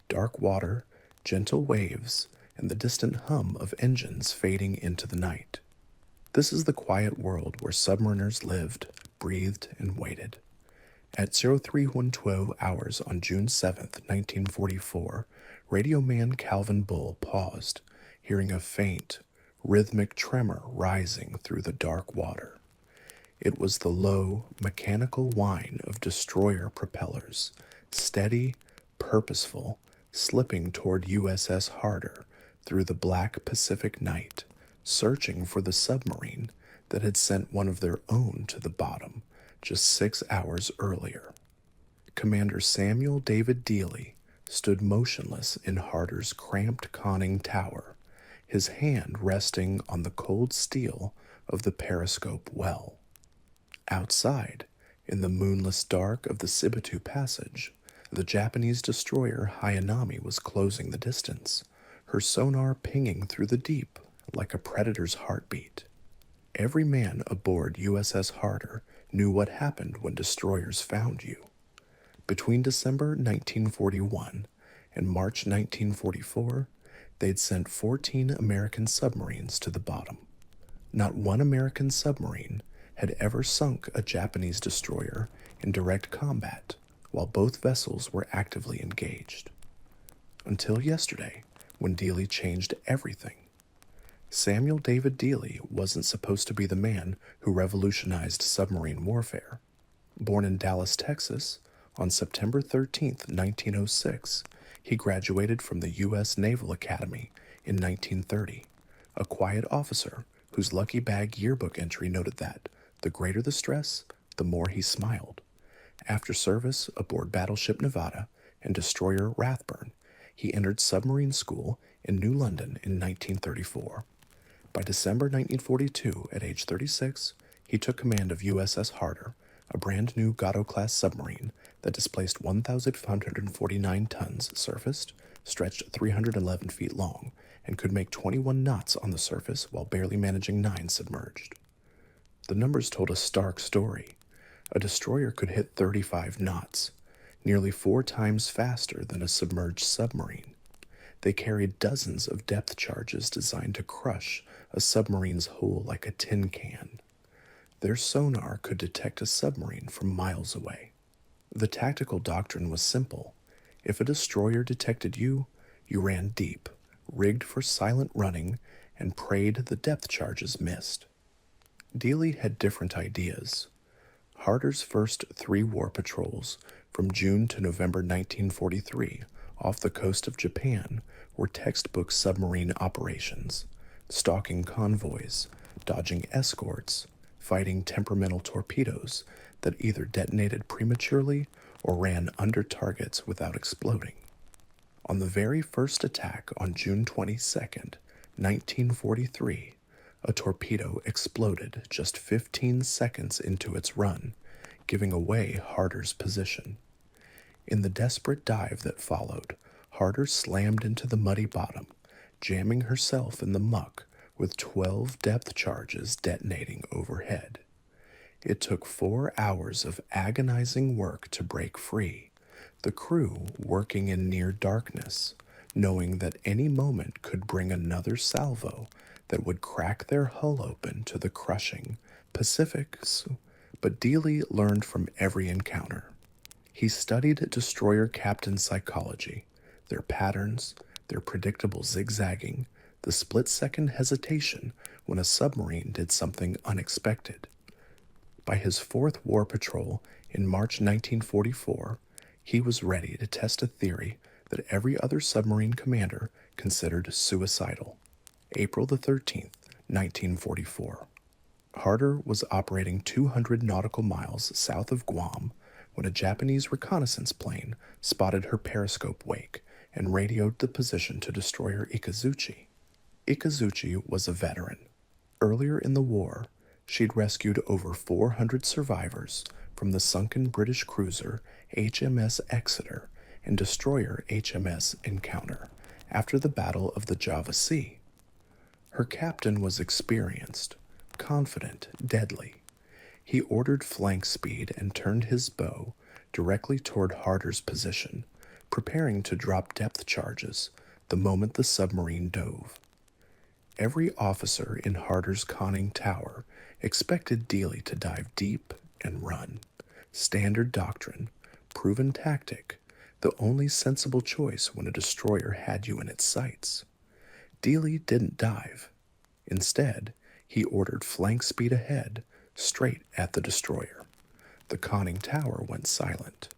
Dark water, gentle waves, and the distant hum of engines fading into the night. This is the quiet world where submariners lived, breathed, and waited. At 0312 hours on June 7th, 1944, radio man Calvin Bull paused, hearing a faint, rhythmic tremor rising through the dark water. It was the low, mechanical whine of destroyer propellers, steady, purposeful, slipping toward USS Harder through the black Pacific night, searching for the submarine that had sent one of their own to the bottom just 6 hours earlier. Commander Samuel David Dealey stood motionless in Harder's cramped conning tower, his hand resting on the cold steel of the periscope well. Outside, in the moonless dark of the Sibitu Passage, the Japanese destroyer Hayanami was closing the distance, her sonar pinging through the deep like a predator's heartbeat. Every man aboard USS Harder knew what happened when destroyers found you. Between December 1941 and March 1944, they'd sent 14 American submarines to the bottom. Not one American submarine had ever sunk a Japanese destroyer in direct combat while both vessels were actively engaged. Until yesterday, when Dealey changed everything. Samuel David Dealey wasn't supposed to be the man who revolutionized submarine warfare. Born in Dallas, Texas, on September 13, 1906, he graduated from the U.S. Naval Academy in 1930, a quiet officer whose lucky bag yearbook entry noted that, the greater the stress, the more he smiled. After service aboard battleship Nevada and destroyer Rathburn, he entered submarine school in New London in 1934. By December 1942, at age 36, he took command of USS Harder, a brand new Guadalcanal submarine that displaced 1,549 tons surfaced, stretched 311 feet long, and could make 21 knots on the surface while barely managing 9 submerged. The numbers told a stark story. A destroyer could hit 35 knots, nearly 4 times faster than a submerged submarine. They carried dozens of depth charges designed to crush a submarine's hull like a tin can. Their sonar could detect a submarine from miles away. The tactical doctrine was simple. If a destroyer detected you, you ran deep, rigged for silent running, and prayed the depth charges missed. Dealey had different ideas. Harder's first 3 war patrols, from June to November 1943, off the coast of Japan, were textbook submarine operations, stalking convoys, dodging escorts, fighting temperamental torpedoes that either detonated prematurely or ran under targets without exploding. On the very first attack on June 22, 1943, A torpedo exploded just 15 seconds into its run, giving away Harder's position. In the desperate dive that followed, Harder slammed into the muddy bottom, jamming herself in the muck with 12 depth charges detonating overhead. It took 4 hours of agonizing work to break free, the crew working in near darkness, knowing that any moment could bring another salvo that would crack their hull open to the crushing Pacifics. But Dealey learned from every encounter. He studied destroyer captain psychology, their patterns, their predictable zigzagging, the split-second hesitation when a submarine did something unexpected. By his 4th War Patrol in March 1944, he was ready to test a theory that every other submarine commander considered suicidal. April the 13th, 1944. Harder was operating 200 nautical miles south of Guam when a Japanese reconnaissance plane spotted her periscope wake and radioed the position to destroyer Ikazuchi. Ikazuchi was a veteran. Earlier in the war, she'd rescued over 400 survivors from the sunken British cruiser HMS Exeter and destroyer HMS Encounter after the Battle of the Java Sea. Her captain was experienced, confident, deadly. He ordered flank speed and turned his bow directly toward Harder's position, preparing to drop depth charges the moment the submarine dove. Every officer in Harder's conning tower expected Dealey to dive deep and run. Standard doctrine, proven tactic, the only sensible choice when a destroyer had you in its sights. Dealey didn't dive. Instead, he ordered flank speed ahead, straight at the destroyer. The conning tower went silent.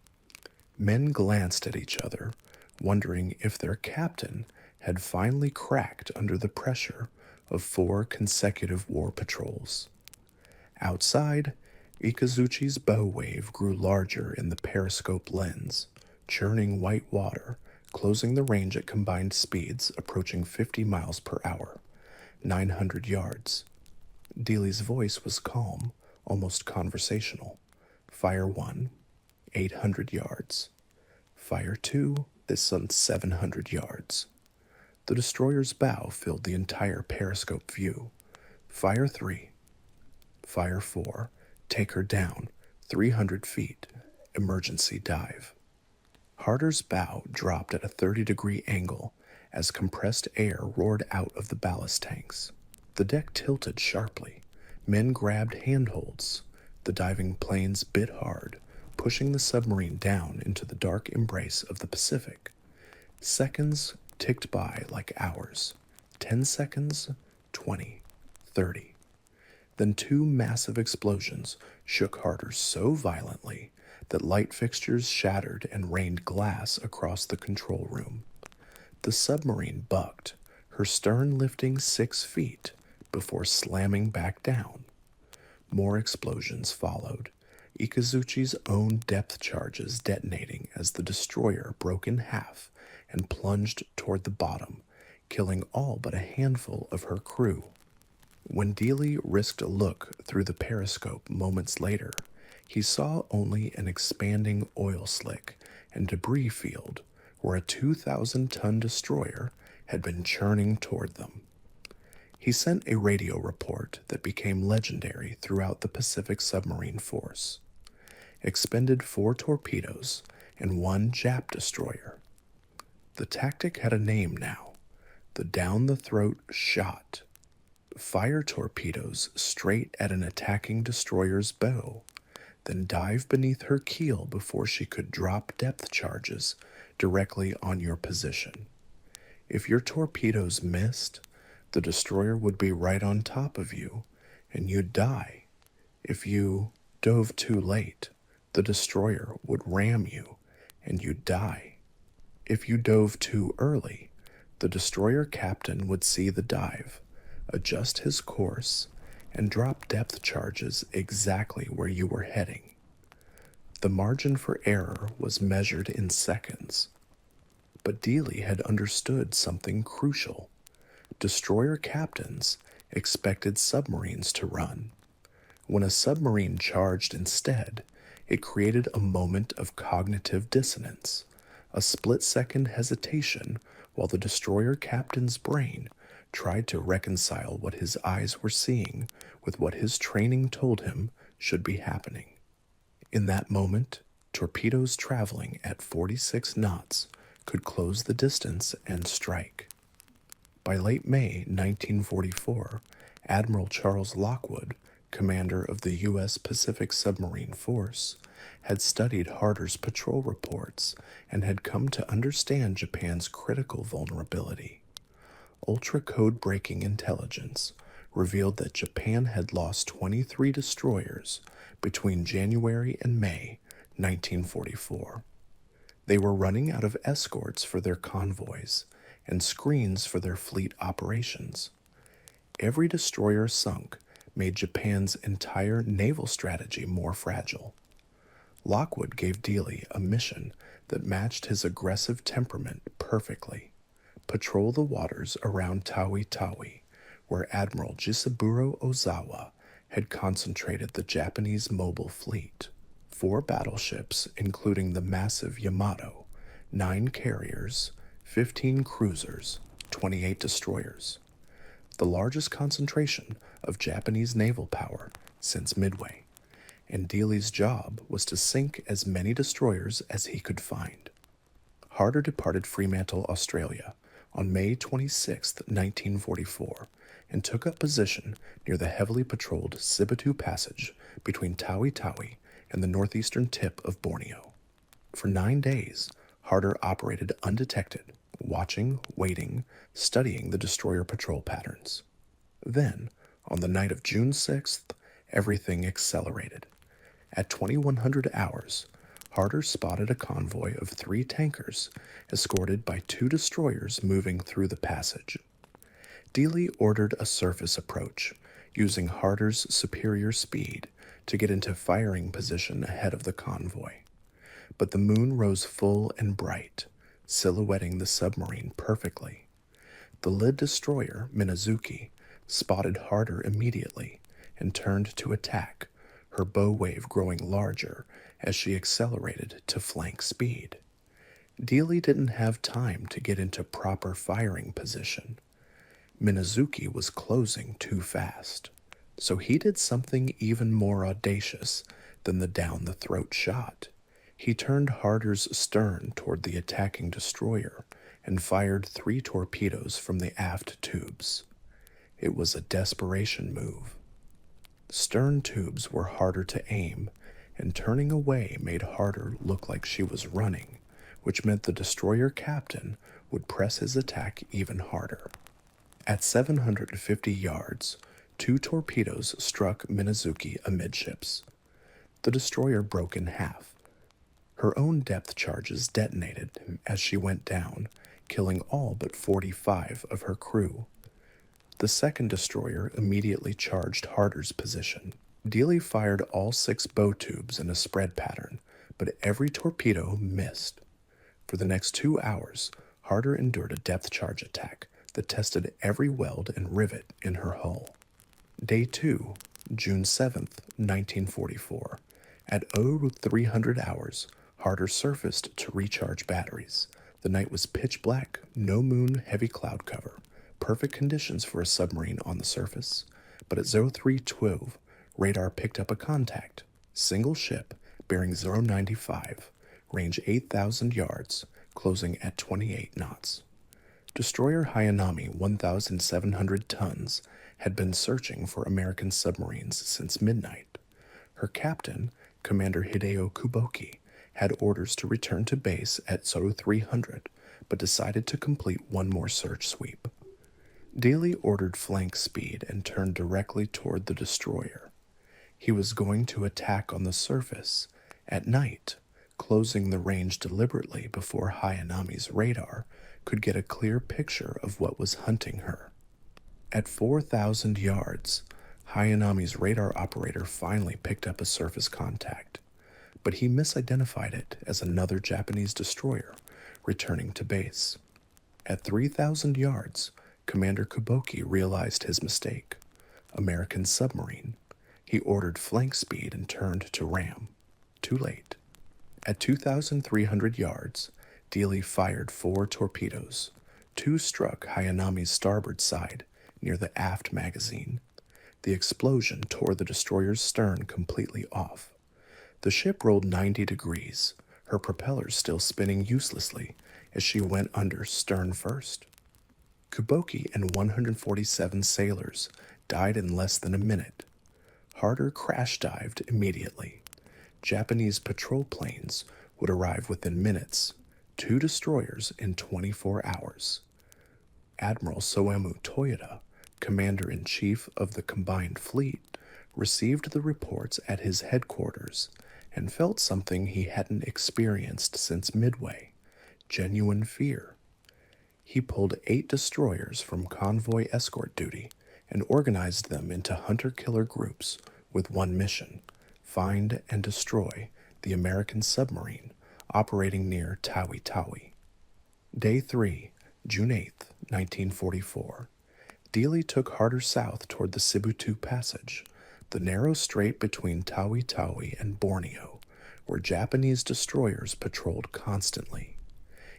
Men glanced at each other, wondering if their captain had finally cracked under the pressure of 4 consecutive war patrols. Outside, Ikazuchi's bow wave grew larger in the periscope lens, churning white water, closing the range at combined speeds approaching 50 miles per hour, 900 yards. Dealey's voice was calm, almost conversational. Fire 1, 800 yards. Fire 2, this on 700 yards. The destroyer's bow filled the entire periscope view. Fire 3. Fire 4, take her down, 300 feet, emergency dive. Harder's bow dropped at a 30-degree angle as compressed air roared out of the ballast tanks. The deck tilted sharply. Men grabbed handholds. The diving planes bit hard, pushing the submarine down into the dark embrace of the Pacific. Seconds ticked by like hours. 10 seconds, 20, 30. Then 2 massive explosions shook Harder so violently that light fixtures shattered and rained glass across the control room. The submarine bucked, her stern lifting 6 feet before slamming back down. More explosions followed, Ikazuchi's own depth charges detonating as the destroyer broke in half and plunged toward the bottom, killing all but a handful of her crew. When Dealey risked a look through the periscope moments later, he saw only an expanding oil slick and debris field where a 2,000-ton destroyer had been churning toward them. He sent a radio report that became legendary throughout the Pacific Submarine Force. Expended 4 torpedoes and 1 Jap destroyer. The tactic had a name now, the down-the-throat shot. Fire torpedoes straight at an attacking destroyer's bow, then dive beneath her keel before she could drop depth charges directly on your position. If your torpedoes missed, the destroyer would be right on top of you, and you'd die. If you dove too late, the destroyer would ram you, and you'd die. If you dove too early, the destroyer captain would see the dive, adjust his course, and drop depth charges exactly where you were heading. The margin for error was measured in seconds. But Dealey had understood something crucial. Destroyer captains, expected submarines to run. When a submarine charged instead, it created a moment of cognitive dissonance, a split-second hesitation while the destroyer captain's brain tried to reconcile what his eyes were seeing with what his training told him should be happening. In that moment, torpedoes traveling at 46 knots could close the distance and strike. By late May 1944, Admiral Charles Lockwood, commander of the U.S. Pacific Submarine Force, had studied Harder's patrol reports and had come to understand Japan's critical vulnerability. Ultra-code-breaking intelligence revealed that Japan had lost 23 destroyers between January and May 1944. They were running out of escorts for their convoys and screens for their fleet operations. Every destroyer sunk made Japan's entire naval strategy more fragile. Lockwood gave Dealey a mission that matched his aggressive temperament perfectly: patrol the waters around Tawi-Tawi, where Admiral Jisaburo Ozawa had concentrated the Japanese mobile fleet. 4 battleships, including the massive Yamato, 9 carriers, 15 cruisers, 28 destroyers. The largest concentration of Japanese naval power since Midway, and Dealey's job was to sink as many destroyers as he could find. Harder departed Fremantle, Australia, on May 26, 1944, and took up position near the heavily patrolled Sibutu Passage between Tawi-Tawi and the northeastern tip of Borneo. For 9 days, Harder operated undetected, watching, waiting, studying the destroyer patrol patterns. Then, on the night of June 6th, everything accelerated. At 2100 hours, Harder spotted a convoy of 3 tankers escorted by 2 destroyers moving through the passage. Dealey ordered a surface approach, using Harder's superior speed to get into firing position ahead of the convoy. But the moon rose full and bright, silhouetting the submarine perfectly. The lead destroyer, Minazuki, spotted Harder immediately and turned to attack, her bow wave growing larger as she accelerated to flank speed. Dealey didn't have time to get into proper firing position. Minazuki was closing too fast, so he did something even more audacious than the down-the-throat shot. He turned Harder's stern toward the attacking destroyer and fired 3 torpedoes from the aft tubes. It was a desperation move. Stern tubes were harder to aim, and turning away made Harder look like she was running, which meant the destroyer captain would press his attack even harder. At 750 yards, 2 torpedoes struck Minazuki amidships. The destroyer broke in half. Her own depth charges detonated as she went down, killing all but 45 of her crew. The second destroyer immediately charged Harder's position. Dealey fired all 6 bow tubes in a spread pattern, but every torpedo missed. For the next 2 hours, Harder endured a depth charge attack that tested every weld and rivet in her hull. Day 2, June 7th, 1944. At 0300 hours, Harder surfaced to recharge batteries. The night was pitch black, no moon, heavy cloud cover. Perfect conditions for a submarine on the surface. But at 0312, radar picked up a contact. Single ship, bearing 095, range 8,000 yards, closing at 28 knots. Destroyer Hayanami, 1,700 tons, had been searching for American submarines since midnight. Her captain, Commander Hideo Kuboki, had orders to return to base at 0300, but decided to complete one more search sweep. Dealey ordered flank speed and turned directly toward the destroyer. He was going to attack on the surface at night, closing the range deliberately before Hayanami's radar could get a clear picture of what was hunting her. At 4,000 yards, Hayanami's radar operator finally picked up a surface contact, but he misidentified it as another Japanese destroyer returning to base. At 3,000 yards, Commander Kuboki realized his mistake. American Submarine. He ordered flank speed and turned to ram. Too late. At 2,300 yards, Dealey fired 4 torpedoes. 2 struck Hayanami's starboard side, near the aft magazine. The explosion tore the destroyer's stern completely off. The ship rolled 90 degrees, her propellers still spinning uselessly as she went under stern first. Kuboki and 147 sailors died in less than a minute. Harder crash-dived immediately. Japanese patrol planes would arrive within minutes, 2 destroyers in 24 hours. Admiral Soemu Toyoda, Commander-in-Chief of the Combined Fleet, received the reports at his headquarters and felt something he hadn't experienced since Midway: genuine fear. He pulled 8 destroyers from convoy escort duty and organized them into hunter-killer groups with one mission: find and destroy the American submarine operating near Tawi Tawi. Day 3, June 8, 1944. Dealey took Harder south toward the Sibutu Passage, the narrow strait between Tawi Tawi and Borneo, where Japanese destroyers patrolled constantly.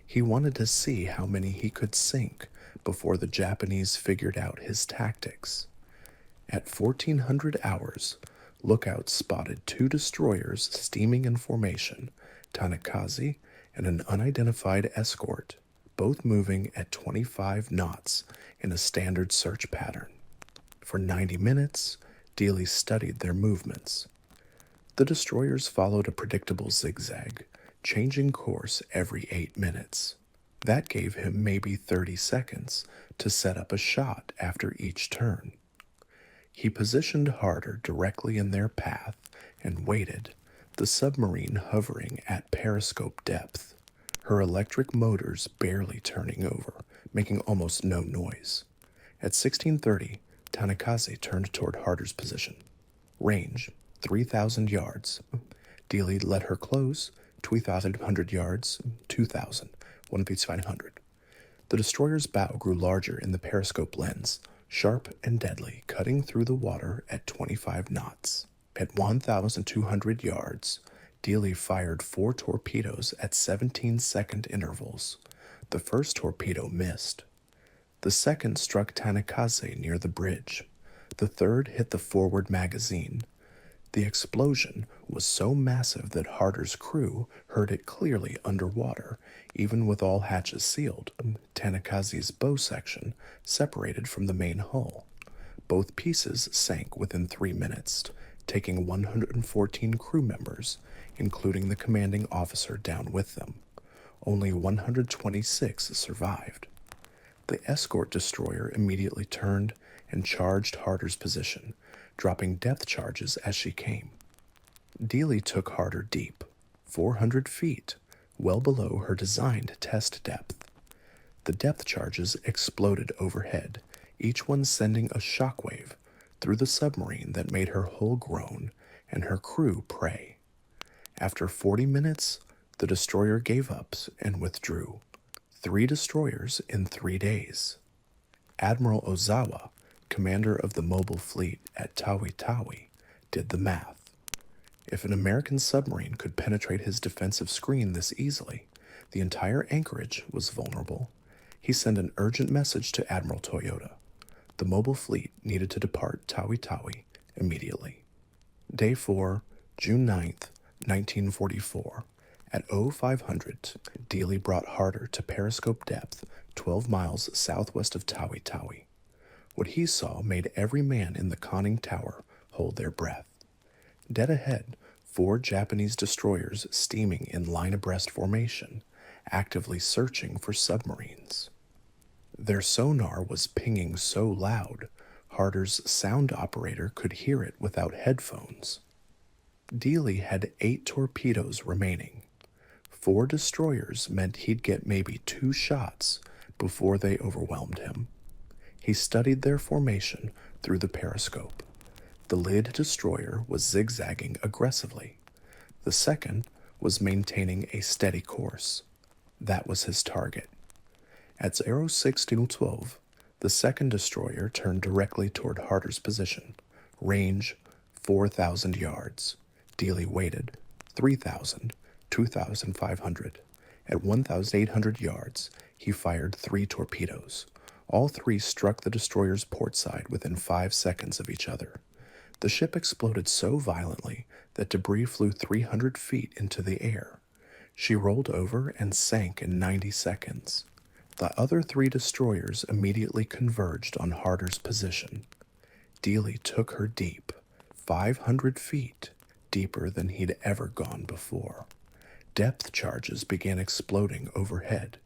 He wanted to see how many he could sink before the Japanese figured out his tactics. At 1400 hours, lookouts spotted 2 destroyers steaming in formation, Tanakaze and an unidentified escort, both moving at 25 knots in a standard search pattern. For 90 minutes, Dealey studied their movements. The destroyers followed a predictable zigzag, changing course every 8 minutes. That gave him maybe 30 seconds to set up a shot after each turn. He positioned Harder directly in their path and waited, the submarine hovering at periscope depth, her electric motors barely turning over, making almost no noise. At 16:30, Tanakaze turned toward Harder's position. Range, 3,000 yards. Dealey let her close, 2,100 yards, 2,000, 1,500. The destroyer's bow grew larger in the periscope lens, sharp and deadly, cutting through the water at 25 knots. At 1,200 yards, Dealey fired 4 torpedoes at 17-second intervals. The first torpedo missed. The second struck Tanakaze near the bridge. The third hit the forward magazine. The explosion was so massive that Harder's crew heard it clearly underwater, even with all hatches sealed. Tanakaze's bow section separated from the main hull. Both pieces sank within 3 minutes, taking 114 crew members, including the commanding officer, down with them. Only 126 survived. The escort destroyer immediately turned and charged Harder's position, dropping depth charges as she came. Dealey took Harder deep, 400 feet, well below her designed test depth. The depth charges exploded overhead, each one sending a shockwave through the submarine that made her hull groan and her crew pray. After 40 minutes, the destroyer gave up and withdrew. 3 destroyers in 3 days. Admiral Ozawa, commander of the mobile fleet at Tawi Tawi, did the math. If an American submarine could penetrate his defensive screen this easily, the entire anchorage was vulnerable. He sent an urgent message to Admiral Toyoda. The mobile fleet needed to depart Tawi Tawi immediately. Day 4, June 9th, 1944. At 0500, Dealey brought Harder to periscope depth 12 miles southwest of Tawi Tawi. What he saw made every man in the conning tower hold their breath. Dead ahead, 4 Japanese destroyers steaming in line abreast formation, actively searching for submarines. Their sonar was pinging so loud, Harder's sound operator could hear it without headphones. Dealey had 8 torpedoes remaining. 4 destroyers meant he'd get maybe 2 shots before they overwhelmed him. He studied their formation through the periscope. The lead destroyer was zigzagging aggressively. The second was maintaining a steady course. That was his target. At 06:12, The second destroyer turned directly toward Harder's position. Range, 4,000 yards. Dealey waited, 3,000, 2,500. At 1,800 yards, he fired 3 torpedoes. All 3 struck the destroyer's port side within 5 seconds of each other. The ship exploded so violently that debris flew 300 feet into the air. She rolled over and sank in 90 seconds. The other 3 destroyers immediately converged on Harder's position. Dealey took her deep, 500 feet, deeper than he'd ever gone before. Depth charges began exploding overhead,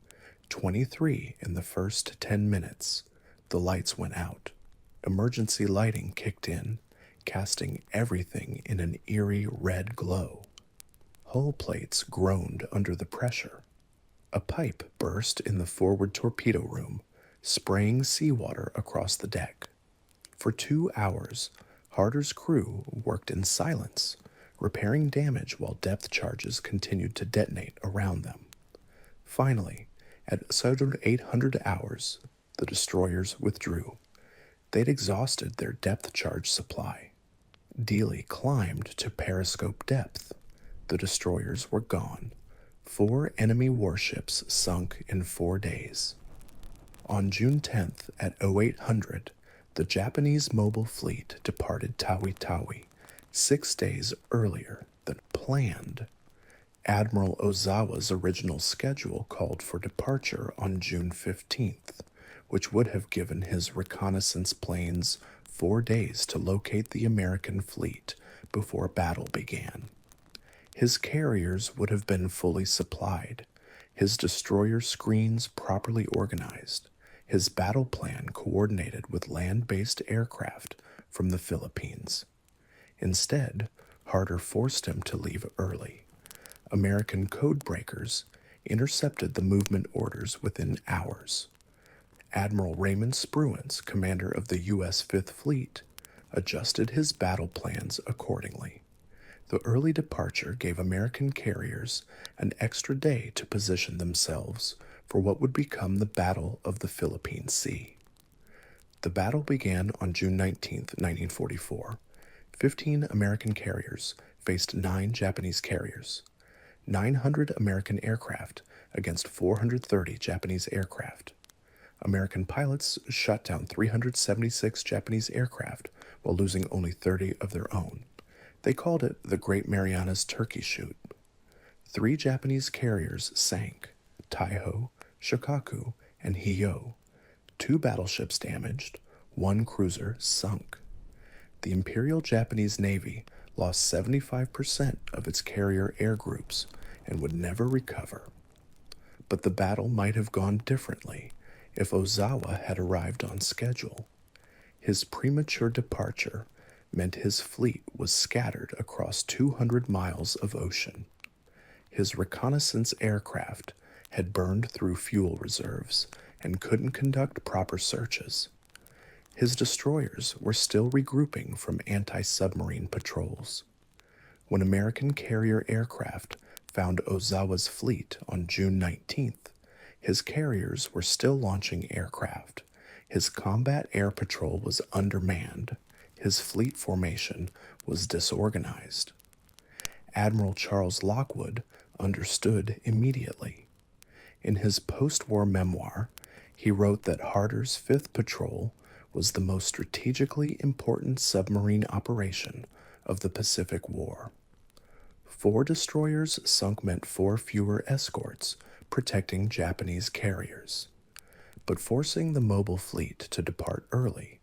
23 in the first 10 minutes. The lights went out. Emergency lighting kicked in, casting everything in an eerie red glow. Hull plates groaned under the pressure. A pipe burst in the forward torpedo room, spraying seawater across the deck. For 2 hours, Harder's crew worked in silence, repairing damage while depth charges continued to detonate around them. Finally, at 800 hours, the destroyers withdrew. They'd exhausted their depth charge supply. Dealey climbed to periscope depth. The destroyers were gone. 4 enemy warships sunk in 4 days. On June 10th at 0800, the Japanese mobile fleet departed Tawi-Tawi 6 days earlier than planned. Admiral Ozawa's original schedule called for departure on June 15th, which would have given his reconnaissance planes 4 days to locate the American fleet before battle began. His carriers would have been fully supplied, his destroyer screens properly organized, his battle plan coordinated with land-based aircraft from the Philippines. Instead, Harder forced him to leave early. American code breakers intercepted the movement orders within hours. Admiral Raymond Spruance, commander of the U.S. Fifth Fleet, adjusted his battle plans accordingly. The early departure gave American carriers an extra day to position themselves for what would become the Battle of the Philippine Sea. The battle began on June 19, 1944. 15 American carriers faced 9 Japanese carriers. 900 American aircraft against 430 Japanese aircraft. American pilots shot down 376 Japanese aircraft while losing only 30 of their own. They called it the Great Marianas Turkey Shoot. 3 Japanese carriers sank, Taiho, Shikaku, and Hiyo. 2 battleships damaged, 1 cruiser sunk. The Imperial Japanese Navy lost 75% of its carrier air groups and would never recover. But the battle might have gone differently if Ozawa had arrived on schedule. His premature departure meant his fleet was scattered across 200 miles of ocean. His reconnaissance aircraft had burned through fuel reserves and couldn't conduct proper searches. His destroyers were still regrouping from anti-submarine patrols. When American carrier aircraft found Ozawa's fleet on June 19th, his carriers were still launching aircraft. His combat air patrol was undermanned. His fleet formation was disorganized. Admiral Charles Lockwood understood immediately. In his post-war memoir, he wrote that Harder's 5th Patrol was the most strategically important submarine operation of the Pacific War. 4 destroyers sunk meant 4 fewer escorts protecting Japanese carriers. But forcing the mobile fleet to depart early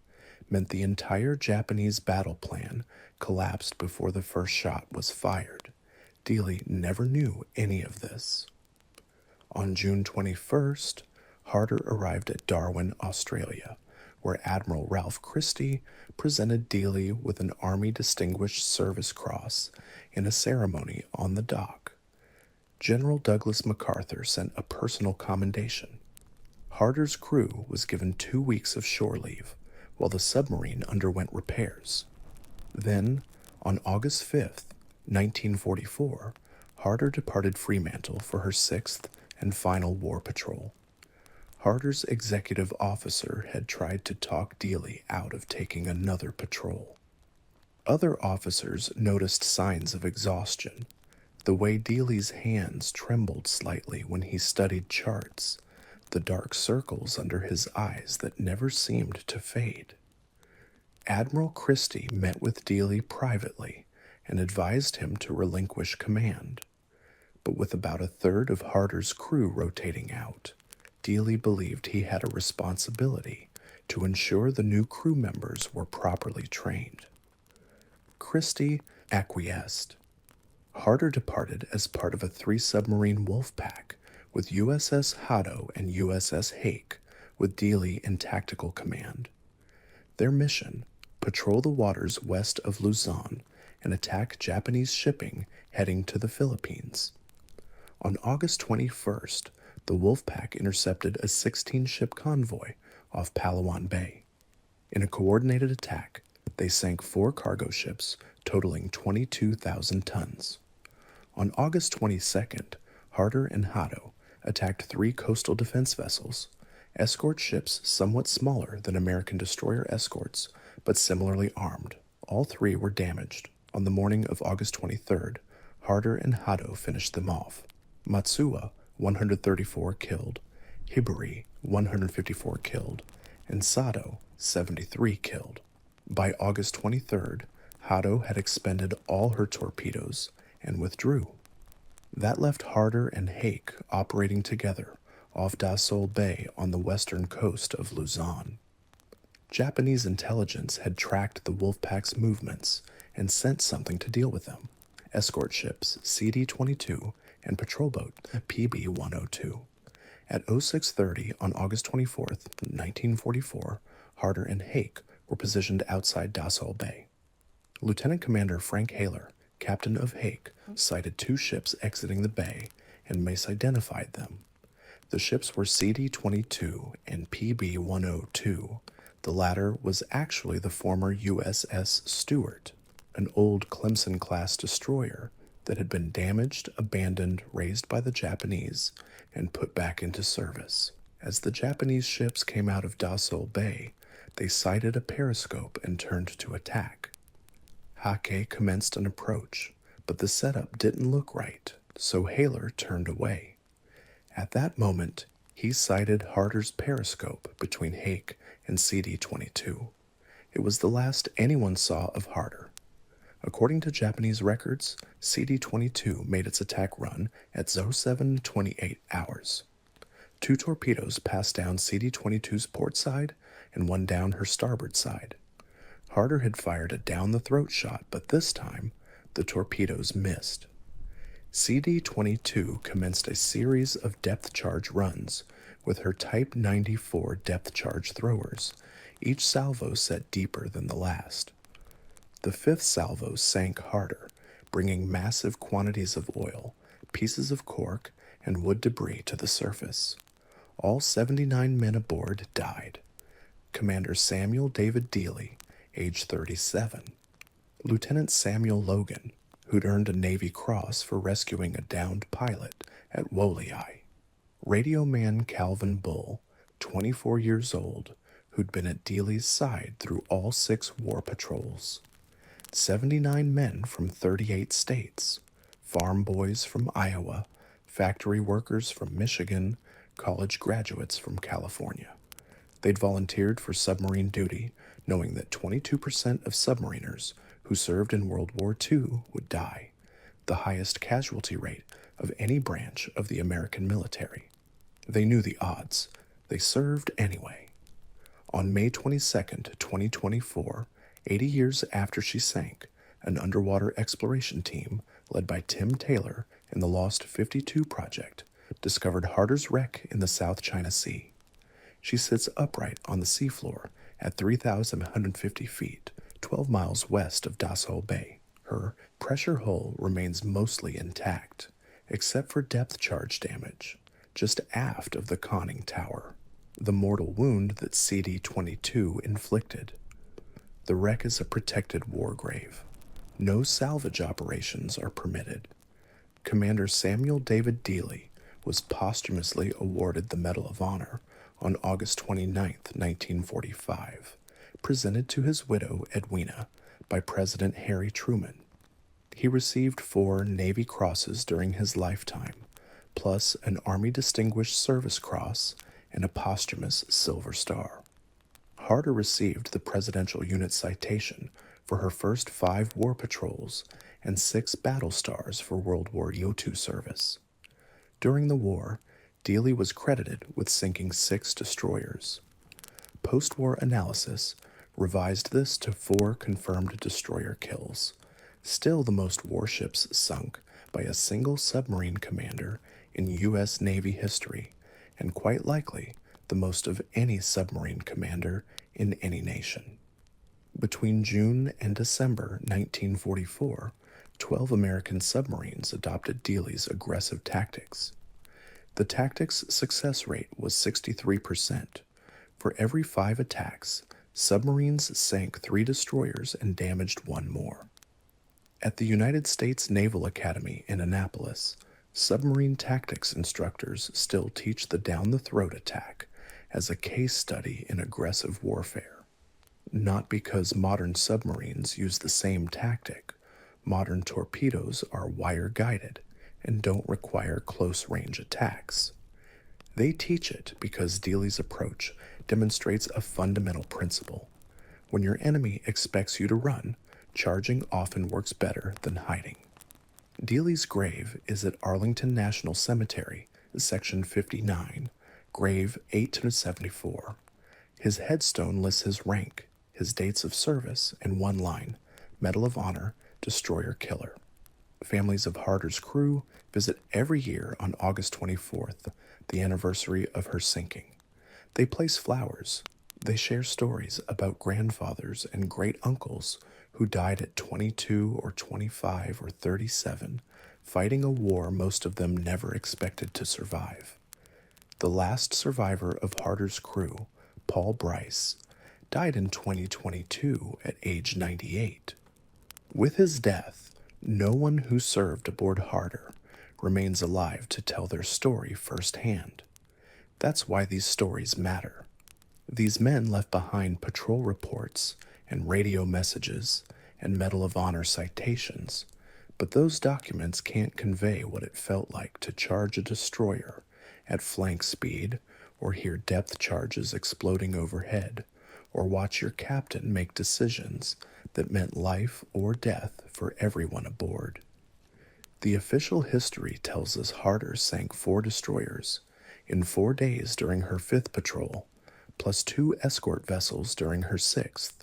meant the entire Japanese battle plan collapsed before the first shot was fired. Dealey never knew any of this. On June 21st, Harder arrived at Darwin, Australia, where Admiral Ralph Christie presented Dealey with an Army Distinguished Service Cross in a ceremony on the dock. General Douglas MacArthur sent a personal commendation. Harder's crew was given 2 weeks of shore leave, while the submarine underwent repairs. Then, on August 5th, 1944, Harder departed Fremantle for her 6th and final war patrol. Harder's executive officer had tried to talk Dealey out of taking another patrol. Other officers noticed signs of exhaustion, the way Dealey's hands trembled slightly when he studied charts, the dark circles under his eyes that never seemed to fade. Admiral Christie met with Dealey privately and advised him to relinquish command. But with about a third of Harder's crew rotating out, Dealey believed he had a responsibility to ensure the new crew members were properly trained. Christie acquiesced. Harder departed as part of a 3-submarine wolf pack with USS Harder and USS Hake, with Dealey in tactical command. Their mission: patrol the waters west of Luzon and attack Japanese shipping heading to the Philippines. On August 21st, the Wolfpack intercepted a 16-ship convoy off Palawan Bay. In a coordinated attack, they sank 4 cargo ships totaling 22,000 tons. On August 22nd, Harder and Hado attacked 3 coastal defense vessels, escort ships somewhat smaller than American destroyer escorts, but similarly armed. All 3 were damaged. On the morning of August 23rd, Harder and Hado finished them off. Matsuwa, 134 killed, Hibari, 154 killed, and Sato, 73 killed. By August 23rd, Hado had expended all her torpedoes and withdrew. That left Harder and Hake operating together off Da Sol Bay on the western coast of Luzon. Japanese intelligence had tracked the Wolfpack's movements and sent something to deal with them: escort ships CD-22 and patrol boat PB-102. At 06:30 on August 24th, 1944, Harder and Hake were positioned outside Da Sol Bay. Lieutenant Commander Frank Haler, captain of Hake, sighted 2 ships exiting the bay and misidentified them. The ships were CD-22 and PB-102. The latter was actually the former USS Stewart, an old Clemson-class destroyer that had been damaged, abandoned, raised by the Japanese, and put back into service. As the Japanese ships came out of Da Sol Bay, they sighted a periscope and turned to attack. Hake commenced an approach, but the setup didn't look right, so Haler turned away. At that moment, he sighted Harder's periscope between Hake and CD-22. It was the last anyone saw of Harder. According to Japanese records, CD-22 made its attack run at 07:28 hours. 2 torpedoes passed down CD-22's port side and 1 down her starboard side. Harder had fired a down-the-throat shot, but this time, the torpedoes missed. CD-22 commenced a series of depth charge runs with her Type 94 depth charge throwers, each salvo set deeper than the last. The 5th salvo sank Harder, bringing massive quantities of oil, pieces of cork, and wood debris to the surface. All 79 men aboard died. Commander Samuel David Dealey, age 37. Lieutenant Samuel Logan, who'd earned a Navy Cross for rescuing a downed pilot at Wolei. Radio man Calvin Bull, 24 years old, who'd been at Dealey's side through all 6 war patrols. 79 men from 38 states, farm boys from Iowa, factory workers from Michigan, college graduates from California. They'd volunteered for submarine duty, knowing that 22% of submariners who served in World War II would die, the highest casualty rate of any branch of the American military. They knew the odds. They served anyway. On May 22, 2024, 80 years after she sank, an underwater exploration team led by Tim Taylor in the Lost 52 project discovered Harder's wreck in the South China Sea. She sits upright on the seafloor at 3,150 feet, 12 miles west of Da Sol Bay. Her pressure hull remains mostly intact, except for depth charge damage, just aft of the conning tower, the mortal wound that CD-22 inflicted. The wreck is a protected war grave. No salvage operations are permitted. Commander Samuel David Dealey was posthumously awarded the Medal of Honor on August 29, 1945, presented to his widow Edwina by President Harry Truman. He received 4 Navy Crosses during his lifetime, plus an Army Distinguished Service Cross and a posthumous Silver Star. Harder received the Presidential Unit Citation for her first 5 war patrols and 6 battle stars for World War II service. During the war, Dealey was credited with sinking 6 destroyers. Post-war analysis revised this to 4 confirmed destroyer kills, still the most warships sunk by a single submarine commander in U.S. Navy history, and quite likely the most of any submarine commander in any nation. Between June and December 1944, 12 American submarines adopted Dealey's aggressive tactics. The tactic's success rate was 63%. For every 5 attacks, submarines sank 3 destroyers and damaged 1 more. At the United States Naval Academy in Annapolis, submarine tactics instructors still teach the down-the-throat attack as a case study in aggressive warfare. Not because modern submarines use the same tactic. Modern torpedoes are wire-guided and don't require close-range attacks. They teach it because Dealey's approach demonstrates a fundamental principle. When your enemy expects you to run, charging often works better than hiding. Dealey's grave is at Arlington National Cemetery, Section 59, grave 8-74. His headstone lists his rank, his dates of service, and 1 line, Medal of Honor, Destroyer Killer. Families of Harder's crew visit every year on August 24th, the anniversary of her sinking. They place flowers. They share stories about grandfathers and great-uncles who died at 22 or 25 or 37, fighting a war most of them never expected to survive. The last survivor of Harder's crew, Paul Bryce, died in 2022 at age 98. With his death, no one who served aboard Harder remains alive to tell their story firsthand. That's why these stories matter. These men left behind patrol reports and radio messages and Medal of Honor citations, but those documents can't convey what it felt like to charge a destroyer at flank speed, or hear depth charges exploding overhead, or watch your captain make decisions that meant life or death for everyone aboard. The official history tells us Harder sank 4 destroyers in 4 days during her 5th patrol, plus 2 escort vessels during her 6th.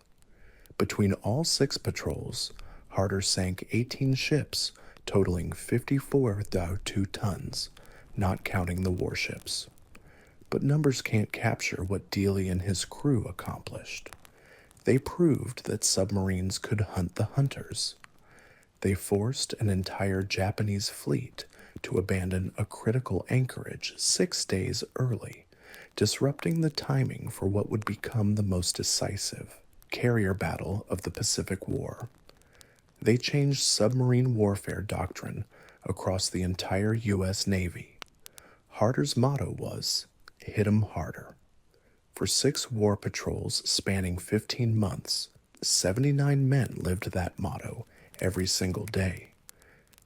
Between all 6 patrols, Harder sank 18 ships, totaling 54,2 tons, not counting the warships. But numbers can't capture what Dealey and his crew accomplished. They proved that submarines could hunt the hunters. They forced an entire Japanese fleet to abandon a critical anchorage 6 days early, disrupting the timing for what would become the most decisive carrier battle of the Pacific War. They changed submarine warfare doctrine across the entire U.S. Navy. Harder's motto was, "Hit 'em harder." For 6 war patrols spanning 15 months, 79 men lived that motto every single day.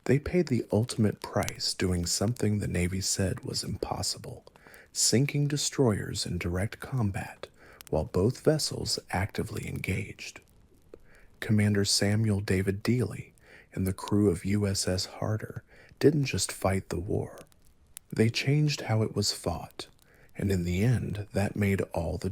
They paid the ultimate price doing something the Navy said was impossible, sinking destroyers in direct combat while both vessels actively engaged. Commander Samuel David Dealey and the crew of USS Harder didn't just fight the war. They changed how it was fought, and in the end, that made all the